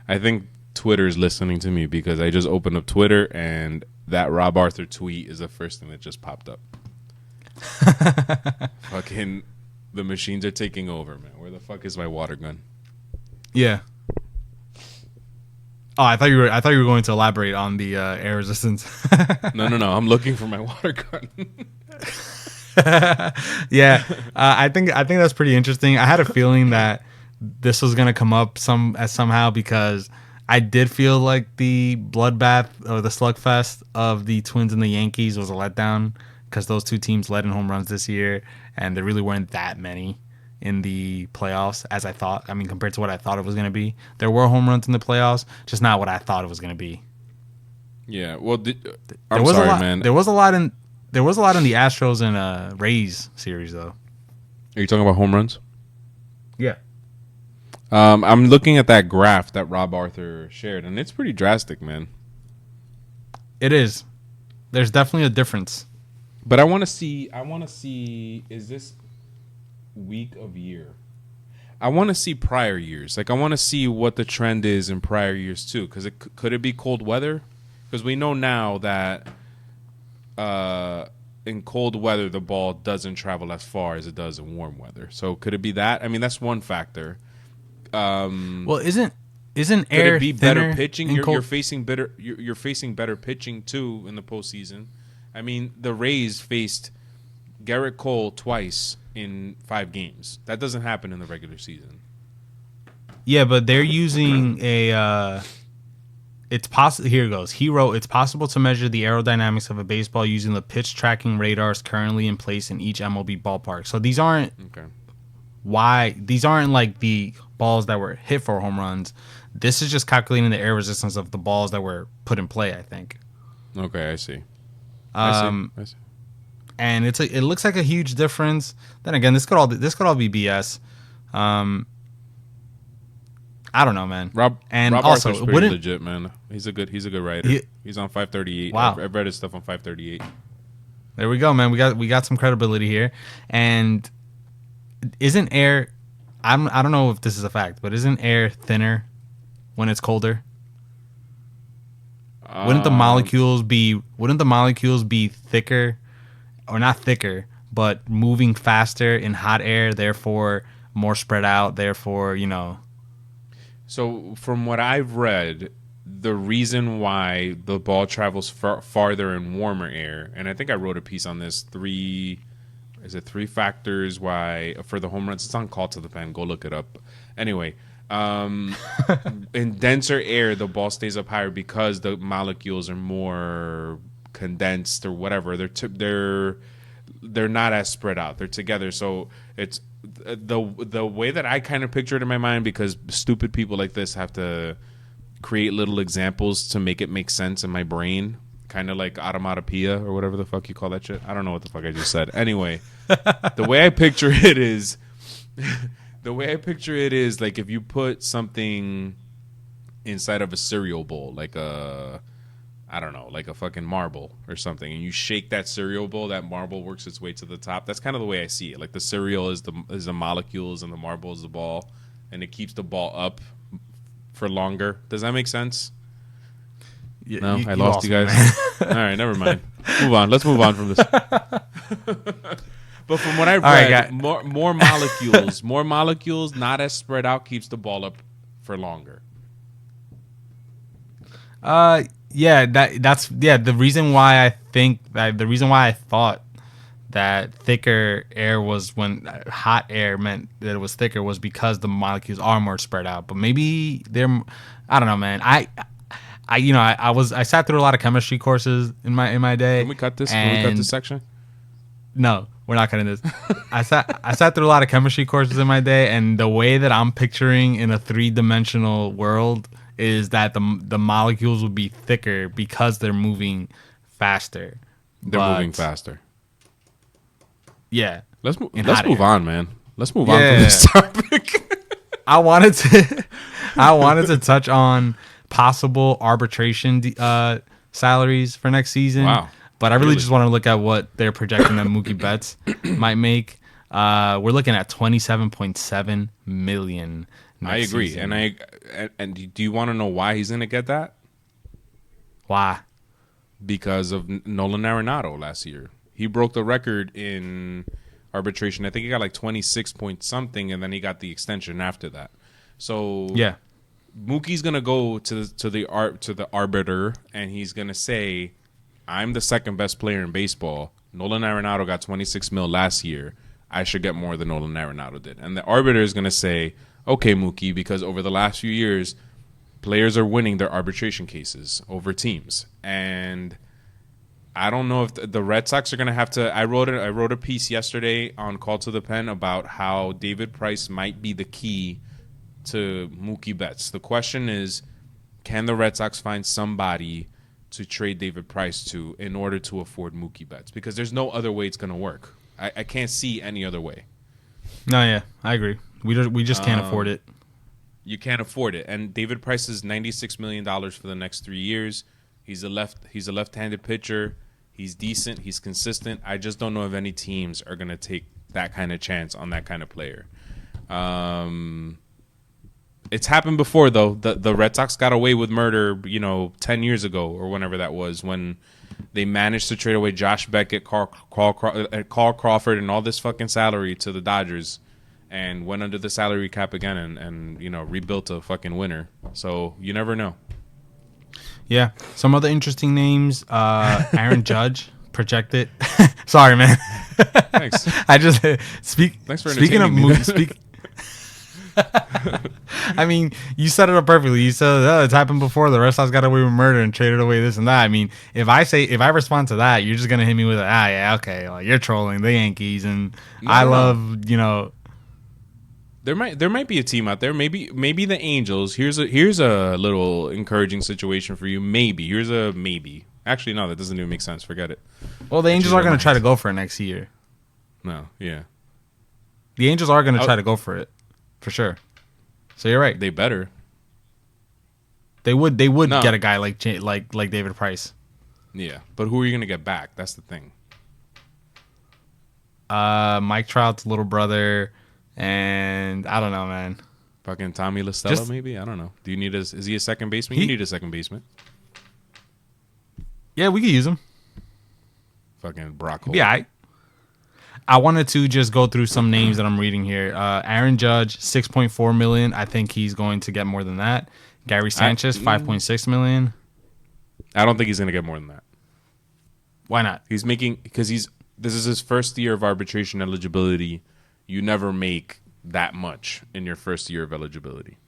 I think Twitter is listening to me because I just opened up Twitter and that Rob Arthur tweet is the first thing that just popped up. Fucking the machines are taking over, man. Where the fuck is my water gun? Yeah. Oh, I thought you were going to elaborate on the air resistance. No. I'm looking for my water gun. Yeah, I think that's pretty interesting. I had a feeling that this was gonna come up somehow because I did feel like the bloodbath or the slugfest of the Twins and the Yankees was a letdown because those two teams led in home runs this year, and there really weren't that many in the playoffs as I thought. I mean, compared to what I thought it was gonna be, there were home runs in the playoffs, just not what I thought it was gonna be. Yeah, well, I'm sorry, man. There was a lot in the Astros and Rays series, though. Are you talking about home runs? Yeah. I'm looking at that graph that Rob Arthur shared, and it's pretty drastic, man. It is. There's definitely a difference. But I want to see, is this week of year? I want to see prior years. Like, I want to see what the trend is in prior years, too. Because could it be cold weather? Because we know now that in cold weather, the ball doesn't travel as far as it does in warm weather. So could it be that? I mean, that's one factor. Well, isn't could air it be better pitching? You're facing better pitching too in the postseason. I mean, the Rays faced Garrett Cole twice in 5 games. That doesn't happen in the regular season. Yeah, but they're using a. It's possible. Here it goes. He wrote, "It's possible to measure the aerodynamics of a baseball using the pitch tracking radars currently in place in each MLB ballpark." So these aren't these aren't like the balls that were hit for home runs. This is just calculating the air resistance of the balls that were put in play, I think. Okay, I see. I see. And it looks like a huge difference. Then again, this could all be BS. I don't know, man. Rob also, Arthur's pretty legit, man. He's a good writer. He's on 538. Wow. I've read his stuff on 538. There we go, man. We got some credibility here. And isn't air? I don't know if this is a fact, but isn't air thinner when it's colder? Wouldn't the molecules be thicker, or not thicker, but moving faster in hot air, therefore more spread out, therefore, you know. So from what I've read, the reason why the ball travels farther in warmer air, and I think I wrote a piece on this, 3 factors why for the home runs. It's on Call to the Pen. Go look it up. Anyway, in denser air, the ball stays up higher because the molecules are more condensed or whatever. They're not as spread out. They're together. So it's the way that I kind of picture it in my mind, because stupid people like this have to create little examples to make it make sense in my brain. Kind of like automatopoeia or whatever the fuck you call that shit. I don't know what the fuck I just said. Anyway, the way I picture it is like if you put something inside of a cereal bowl, like a fucking marble or something, and you shake that cereal bowl, that marble works its way to the top. That's kind of the way I see it. Like the cereal is the molecules and the marble is the ball, and it keeps the ball up for longer. Does that make sense? No, I lost you guys. All right, never mind. Move on. Let's move on from this. But from what I've read, more molecules, not as spread out, keeps the ball up for longer. Yeah, that's the reason why I thought that thicker air was when hot air meant that it was thicker was because the molecules are more spread out. But maybe I don't know, man. I sat through a lot of chemistry courses in my day. Can we cut this? Can we cut this section? No, we're not cutting this. I sat through a lot of chemistry courses in my day, and the way that I'm picturing in a 3-dimensional world is that the molecules would be thicker because they're moving faster. Moving faster. Yeah. Let's move on, man. Let's move on from this topic. I wanted to touch on possible arbitration salaries for next season. Wow. But I really just want to look at what they're projecting that Mookie Betts might make. We're looking at $27.7 million. I agree, season. and do you want to know why he's going to get that? Why? Because of Nolan Arenado last year. He broke the record in arbitration. I think he got like 26 point something, and then he got the extension after that. So yeah, Mookie's going to go to the arbiter, and he's going to say, "I'm the second best player in baseball. Nolan Arenado got 26 mil last year. I should get more than Nolan Arenado did." And the arbiter is going to say, "Okay, Mookie, because over the last few years, players are winning their arbitration cases over teams." And I don't know if the Red Sox are going to have to. I wrote a piece yesterday on Call to the Pen about how David Price might be the key to Mookie Betts. The question is, can the Red Sox find somebody to trade David Price to in order to afford Mookie Betts? Because there's no other way it's going to work. I can't see any other way. No, yeah, I agree. We just can't afford it. You can't afford it. And David Price is $96 million for the next 3 years. He's a left-handed pitcher. He's decent. He's consistent. I just don't know if any teams are going to take that kind of chance on that kind of player. It's happened before, though. The Red Sox got away with murder, 10 years ago or whenever that was, when they managed to trade away Josh Beckett, Carl Crawford, and all this fucking salary to the Dodgers, and went under the salary cap again and rebuilt a fucking winner. So you never know. Yeah. Some other interesting names. Aaron Judge projected. Sorry, man. Thanks. I just Thanks for speaking of entertaining me. movies. I mean, you set it up perfectly. You said it's happened before. The Red Sox got away with murder and traded away this and that. I mean, if I respond to that, you're just gonna hit me with yeah, okay, like you're trolling the Yankees, and I love There might be a team out there. Maybe the Angels. Here's a little encouraging situation for you. Here's a maybe. Actually, no, that doesn't even make sense. Forget it. Well, the Angels are gonna try to go for it next year. No, yeah. The Angels are gonna try to go for it, for sure. So you're right. They better. They would get a guy like David Price. Yeah, but who are you gonna get back? That's the thing. Mike Trout's little brother, and I don't know, man. Fucking Tommy La Stella, maybe? I don't know. Do you need is he a second baseman? You need a second baseman. Yeah, we could use him. Fucking Brock. Yeah, I wanted to just go through some names that I'm reading here. Aaron Judge, $6.4 million. I think he's going to get more than that. Gary Sanchez, $5.6 million. I don't think he's going to get more than that. Why not? He's making this is his first year of arbitration eligibility. You never make that much in your first year of eligibility.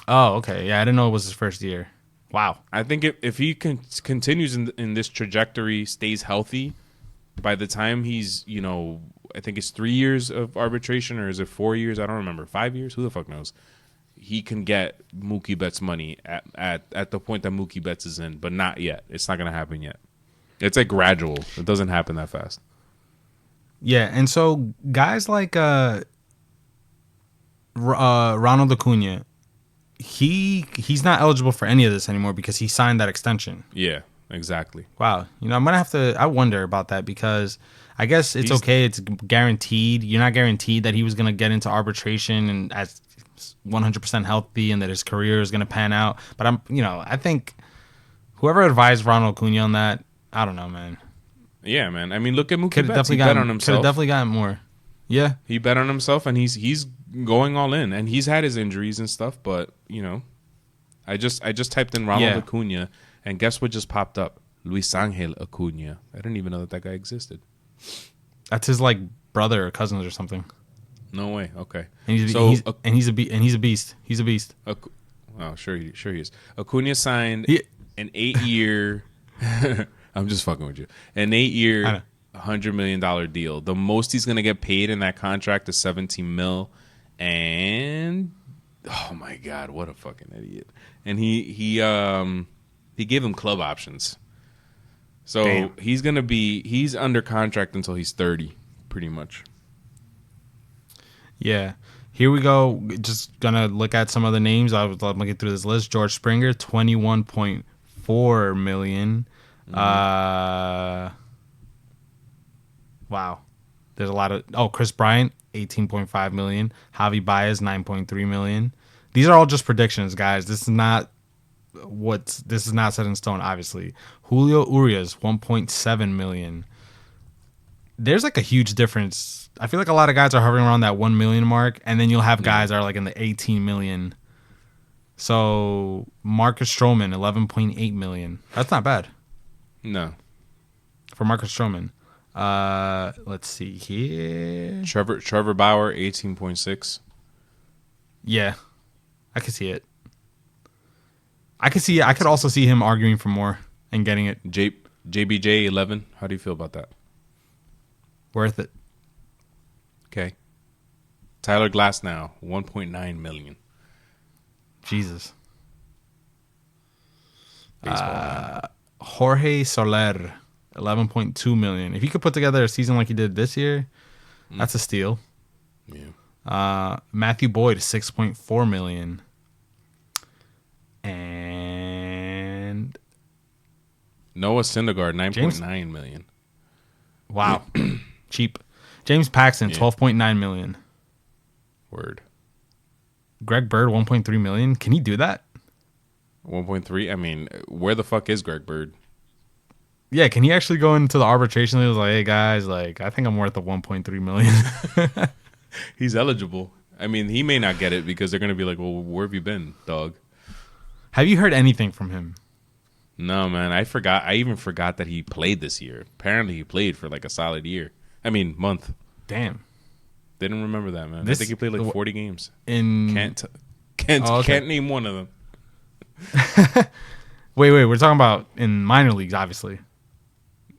Oh, okay. Yeah, I didn't know it was his first year. Wow. I think if he continues in this trajectory, stays healthy, by the time he's, I think it's 3 years of arbitration, or is it 4 years? I don't remember. 5 years? Who the fuck knows? He can get Mookie Betts money at the point that Mookie Betts is in, but not yet. It's not going to happen yet. It's like gradual. It doesn't happen that fast. Yeah, and so guys like Ronald Acuna, he's not eligible for any of this anymore because he signed that extension. Yeah. Exactly. Wow. I'm going to have to... I wonder about that because I guess it's okay. It's guaranteed. You're not guaranteed that he was going to get into arbitration and as 100% healthy and that his career is going to pan out. But I think whoever advised Ronald Acuna on that, I don't know, man. Yeah, man. I mean, look at Mookie Betts. He bet on himself. Could have definitely gotten more. Yeah. He bet on himself, and he's going all in. And he's had his injuries and stuff, but, I just typed in Ronald Acuna, and guess what just popped up? Luis Angel Acuna. I didn't even know that guy existed. That's his brother or cousins or something. No way. Okay. And he's a beast. He's a beast. Oh, sure he is. Acuna signed an 8-year. I'm just fucking with you. An 8-year, $100 million deal. The most he's gonna get paid in that contract is $17 million. And oh my god, what a fucking idiot! And he gave him club options. So damn. He's under contract until he's 30, pretty much. Yeah. Here we go. Just gonna look at some other names. I'm looking through this list. George Springer, 21.4 million. Wow. There's a lot of. Oh, Chris Bryant, 18.5 million. Javi Baez, 9.3 million. These are all just predictions, guys. This is not set in stone, obviously. Julio Urias, 1.7 million. There's like a huge difference. I feel like a lot of guys are hovering around that 1 million mark, and then you'll have guys that are like in the 18 million. So Marcus Stroman, 11.8 million. That's not bad. No. For Marcus Stroman. Let's see here. Trevor Bauer, 18.6. Yeah. I could see it. I could also see him arguing for more and getting it. JBJ, 11. How do you feel about that? Worth it. Okay. Tyler Glasnow, 1.9 million. Jesus. Baseball. Jorge Soler, 11.2 million. If he could put together a season like he did this year, that's a steal. Yeah. Matthew Boyd, 6.4 million. And Noah Syndergaard, 9.9 million. Wow. Cheap. James Paxton, 12.9 million. Word. Greg Bird, 1.3 million. Can he do that? 1.3? I mean, where the fuck is Greg Bird? Yeah, can he actually go into the arbitration? He was like, hey, guys, like, I think I'm worth the 1.3 million. He's eligible. I mean, he may not get it because they're going to be like, well, where have you been, dog? Have you heard anything from him? No, man. I forgot. I even forgot that he played this year. Apparently, he played for like a solid year. I mean, month. Damn. Didn't remember that, man. I think he played like 40 games. Can't name one of them. Wait. We're talking about in minor leagues, obviously.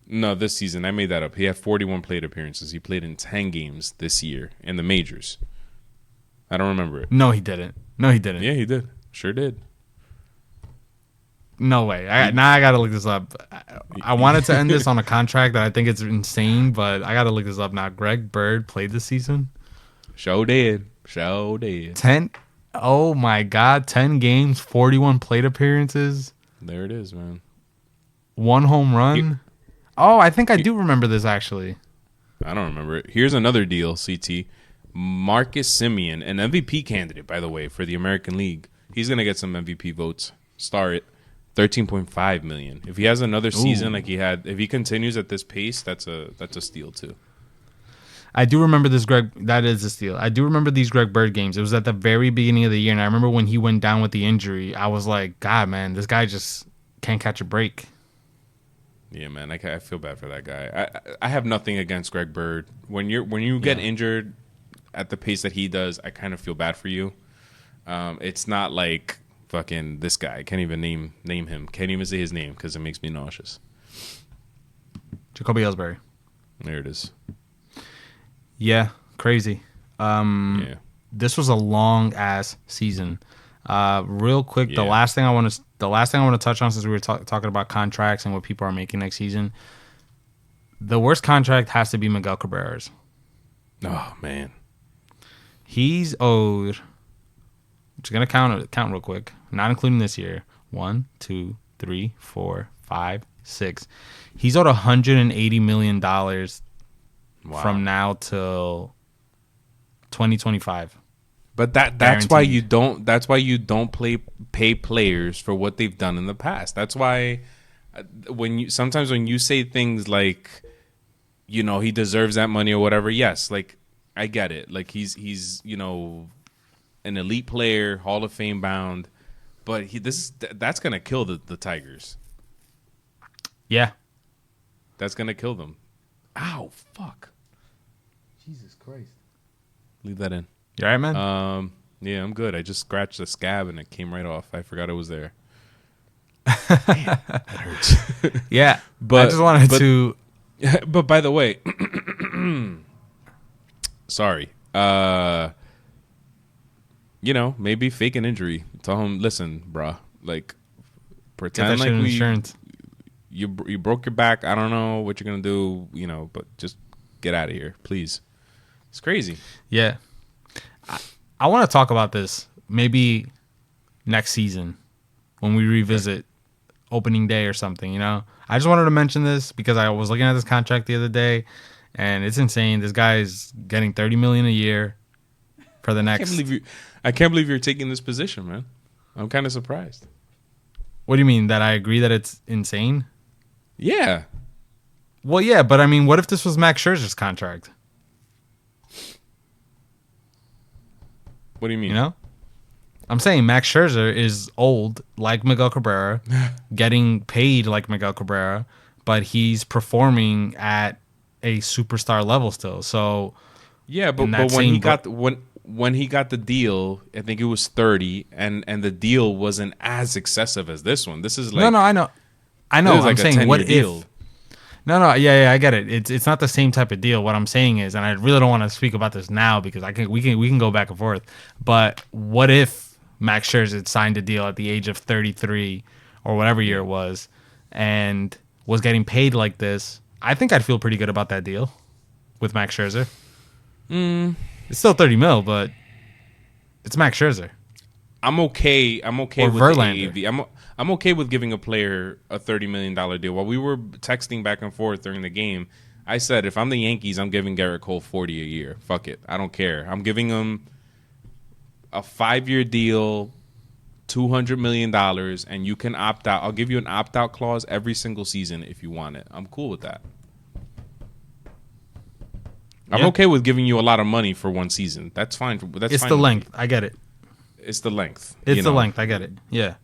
No, this season. I made that up. He had 41 plate appearances. He played in 10 games this year in the majors. I don't remember it. No, he didn't. Yeah, he did. Sure did. No way. Now I got to look this up. I wanted to end this on a contract that I think it's insane, but I got to look this up now. Greg Bird played this season? Show did. 10? Oh, my God. 10 games, 41 plate appearances. There it is, man. 1 home run. I think I do remember this, actually. I don't remember it. Here's another deal, CT. Marcus Semien, an MVP candidate, by the way, for the American League. He's going to get some MVP votes. Star it. 13.5 million. If he has another season like he had, if he continues at this pace, that's a steal too. I do remember this that is a steal. I do remember these Greg Bird games. It was at the very beginning of the year, and I remember when he went down with the injury, I was like, God, man, this guy just can't catch a break. Yeah, man, I feel bad for that guy. I have nothing against Greg Bird. When you get injured at the pace that he does, I kind of feel bad for you. It's not like fucking this guy. I can't even name him. Can't even say his name because it makes me nauseous. Jacoby Ellsbury. There it is. Yeah, crazy. This was a long ass season. Real quick, the last thing I want to touch on, since we were talking about contracts and what people are making next season, the worst contract has to be Miguel Cabrera's. Oh man, he's owed. Just gonna count real quick, not including this year. 1, 2, 3, 4, 5, 6. He's owed $180 million from now till 2025. But that's why you don't. That's why you don't pay players for what they've done in the past. That's why when you say things like, you know, he deserves that money or whatever. Yes, like I get it. Like he's you know, an elite player, Hall of Fame bound, but that's gonna kill the Tigers. Yeah, that's gonna kill them. Ow, fuck! Jesus Christ! Leave that in. You all right, man? Yeah, I'm good. I just scratched the scab and it came right off. I forgot it was there. Damn, that hurts. Yeah, but I just wanted to. But by the way, sorry. You know, maybe fake an injury. Tell him, listen, bruh, like pretend like you broke your back. I don't know what you're gonna do, you know, but just get out of here, please. It's crazy. Yeah. I want to talk about this maybe next season when we revisit opening day or something, I just wanted to mention this because I was looking at this contract the other day, and it's insane. This guy is getting $30 million a year for the next. I can't believe you're taking this position, man. I'm kind of surprised. What do you mean? That I agree that it's insane? Yeah. Well, yeah, but I mean, what if this was Max Scherzer's contract? What do you mean? I'm saying Max Scherzer is old, like Miguel Cabrera, getting paid like Miguel Cabrera, but he's performing at a superstar level still. So yeah, but when he got the deal, I think it was 30, and the deal wasn't as excessive as this one. This is like no, I know. I'm like saying what deal. If? No, yeah, I get it. It's not the same type of deal. What I'm saying is, and I really don't want to speak about this now because we can go back and forth. But what if Max Scherzer had signed a deal at the age of 33 or whatever year it was, and was getting paid like this? I think I'd feel pretty good about that deal with Max Scherzer. It's still 30 mil, but it's Max Scherzer. I'm okay. I'm okay or with Verlander. the AAV. I'm okay with giving a player a $30 million deal. While we were texting back and forth during the game, I said, if I'm the Yankees, I'm giving Garrett Cole $40 a year. Fuck it. I don't care. I'm giving him a 5-year deal, $200 million, and you can opt out. I'll give you an opt-out clause every single season if you want it. I'm cool with that. I'm okay with giving you a lot of money for one season. That's fine. It's the length. I get it. It's the length. It's the length. I get it. Yeah.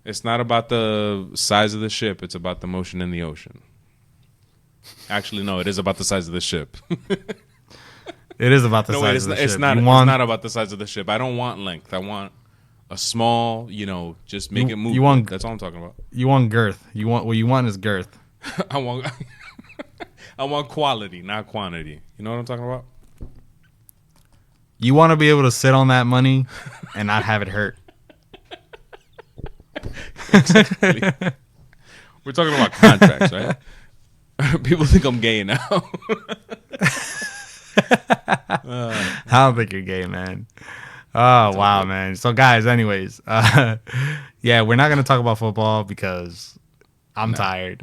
It's not about the size of the ship. It's about the motion in the ocean. Actually, no, it is about the size of the ship. It is about the size of the ship. It's not about the size of the ship. I don't want length. I want a small, just make it move. That's all I'm talking about. You want girth. What you want is girth. I want quality, not quantity. You know what I'm talking about? You want to be able to sit on that money and not have it hurt. Exactly. We're talking about contracts, right? People think I'm gay now. I don't think you're gay, man. Oh, wow, man. So, guys, anyways, yeah, we're not going to talk about football because I'm tired.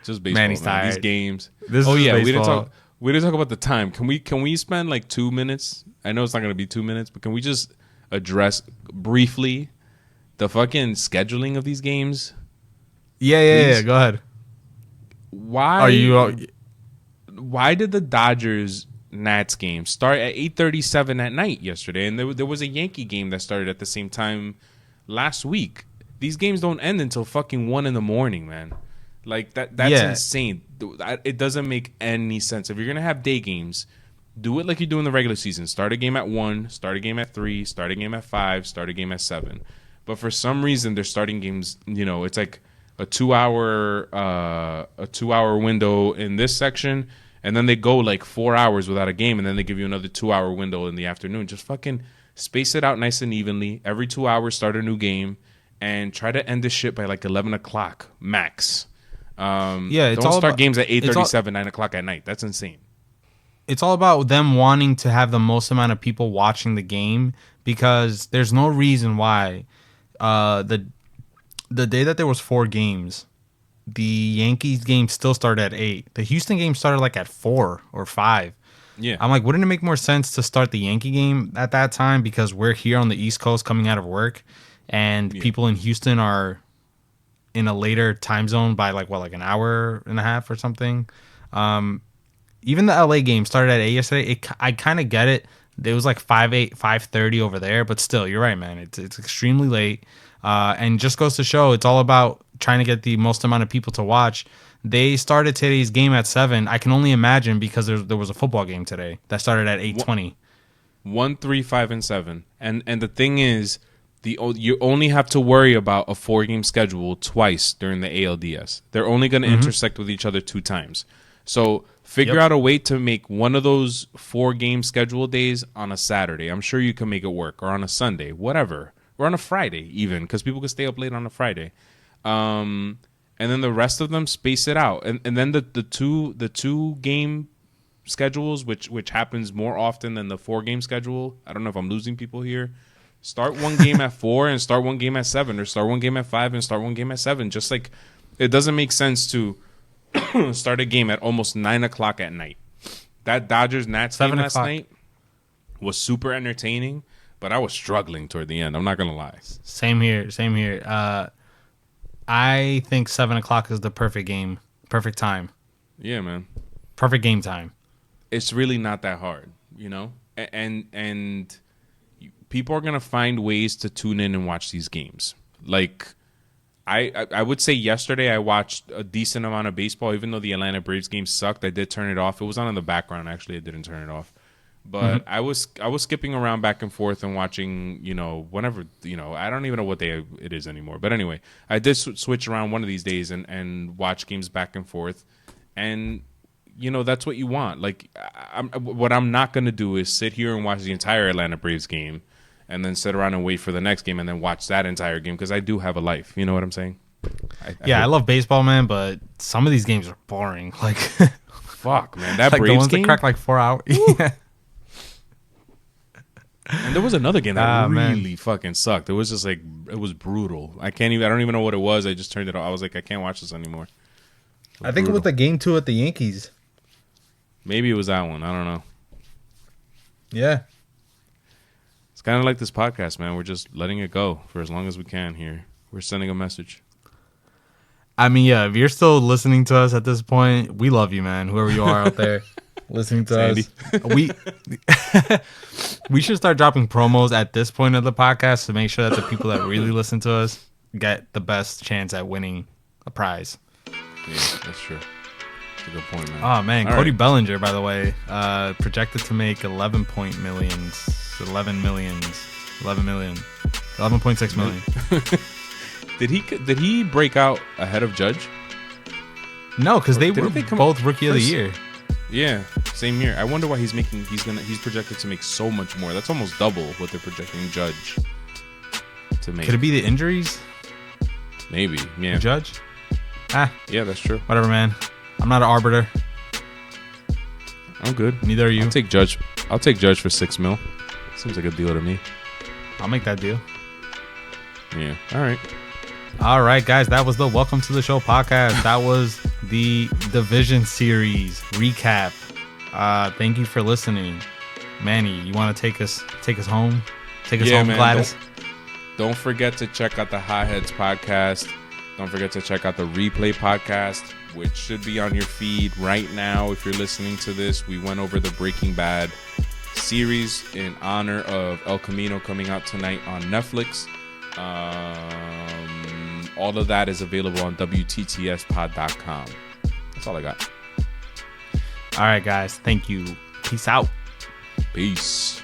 Just baseball, Manny's tired. These games. Yeah, we didn't talk about the time. Can we spend like 2 minutes? I know it's not going to be 2 minutes, but can we just address briefly the fucking scheduling of these games? Yeah. Go ahead. Why did the Dodgers Nats game start at 8:37 at night yesterday? And there was a Yankee game that started at the same time last week. These games don't end until fucking 1 a.m, man. Like that's insane. It doesn't make any sense. If you're gonna have day games, do it like you do in the regular season. Start a game at 1, start a game at 3, start a game at 5, start a game at 7. But for some reason, they're starting games. It's like a 2-hour window in this section, and then they go like 4 hours without a game, and then they give you another 2-hour window in the afternoon. Just fucking space it out nice and evenly. Every 2 hours, start a new game, and try to end this shit by like 11 o'clock max. Don't start games at 8:37, 9 o'clock at night. That's insane. It's all about them wanting to have the most amount of people watching the game, because there's no reason why the day that there was 4 games, the Yankees game still started at 8. The Houston game started like at 4 or 5. Yeah. I'm like, wouldn't it make more sense to start the Yankee game at that time, because we're here on the East Coast coming out of work, and people in Houston are in a later time zone by like an hour and a half or something. Even the LA game started at 8 yesterday. I kind of get it. It was like 5:30 over there, but still, you're right, man. It's extremely late, and just goes to show it's all about trying to get the most amount of people to watch. They started today's game at 7. I can only imagine because there was a football game today that started at 8:20. 1, 3, 5, and 7, and the thing is, you only have to worry about a 4-game schedule twice during the ALDS. They're only going to intersect with each other 2 times. So figure out a way to make one of those 4-game schedule days on a Saturday. I'm sure you can make it work, or on a Sunday, whatever, or on a Friday even, because people can stay up late on a Friday. And then the rest of them space it out, and then the two game schedules, which happens more often than the 4-game schedule. I don't know if I'm losing people here. Start one game at 4 and start one game at 7, or start one game at 5 and start one game at 7. Just like it doesn't make sense to start a game at almost 9 o'clock at night. That Dodgers-Nats game last night was super entertaining, but I was struggling toward the end. I'm not going to lie. Same here. I think 7 o'clock is the perfect game, perfect time. Yeah, man. Perfect game time. It's really not that hard, you know? And people are going to find ways to tune in and watch these games. Like, I would say yesterday I watched a decent amount of baseball, even though the Atlanta Braves game sucked. I did turn it off. It was on in the background, actually. I didn't turn it off. But I was skipping around back and forth and watching, whenever, I don't even know what day it is anymore. But anyway, I did switch around one of these days and watch games back and forth. And, that's what you want. Like, what I'm not going to do is sit here and watch the entire Atlanta Braves game and then sit around and wait for the next game and then watch that entire game, because I do have a life. You know what I'm saying? I love baseball, man, but some of these games are boring. Like, fuck, man. That like Braves the ones game? that crack like 4 hours. And there was another game that really fucking sucked. It was just like, it was brutal. I don't even know what it was. I just turned it off. I was like, I can't watch this anymore. I think it was the game 2 at the Yankees. Maybe it was that one. I don't know. Yeah. It's kind of like this podcast, man. We're just letting it go for as long as we can here. We're sending a message. I mean, yeah, if you're still listening to us at this point, we love you, man. Whoever you are out there listening to Sandy. us. We should start dropping promos at this point of the podcast to make sure that the people that really listen to us get the best chance at winning a prize. Yeah, that's true. That's a good point, man. Oh, man. All Cody right. Bellinger, by the way, projected to make 11.6 million. Did he break out ahead of Judge? No, because they Didn't were they come both rookie of the year. Yeah, same year. I wonder why he's projected to make so much more. That's almost double what they're projecting Judge to make. Could it be the injuries? Maybe, yeah. Judge? Yeah, that's true. Whatever, man. I'm not an arbiter. I'm good. Neither are you. I'll take Judge for $6 million. Seems like a deal to me. I'll make that deal. Yeah. All right. All right, guys. That was the Welcome to the Show podcast. That was the Division Series recap. Thank you for listening. Manny, you want to take us home? Take us home, man, Gladys? Don't forget to check out the Hotheads podcast. Don't forget to check out the Replay podcast, which should be on your feed right now if you're listening to this. We went over the Breaking Bad series in honor of El Camino coming out tonight on Netflix. All of that is available on WTTSpod.com. That's all I got. All right, guys. Thank you. Peace out. Peace.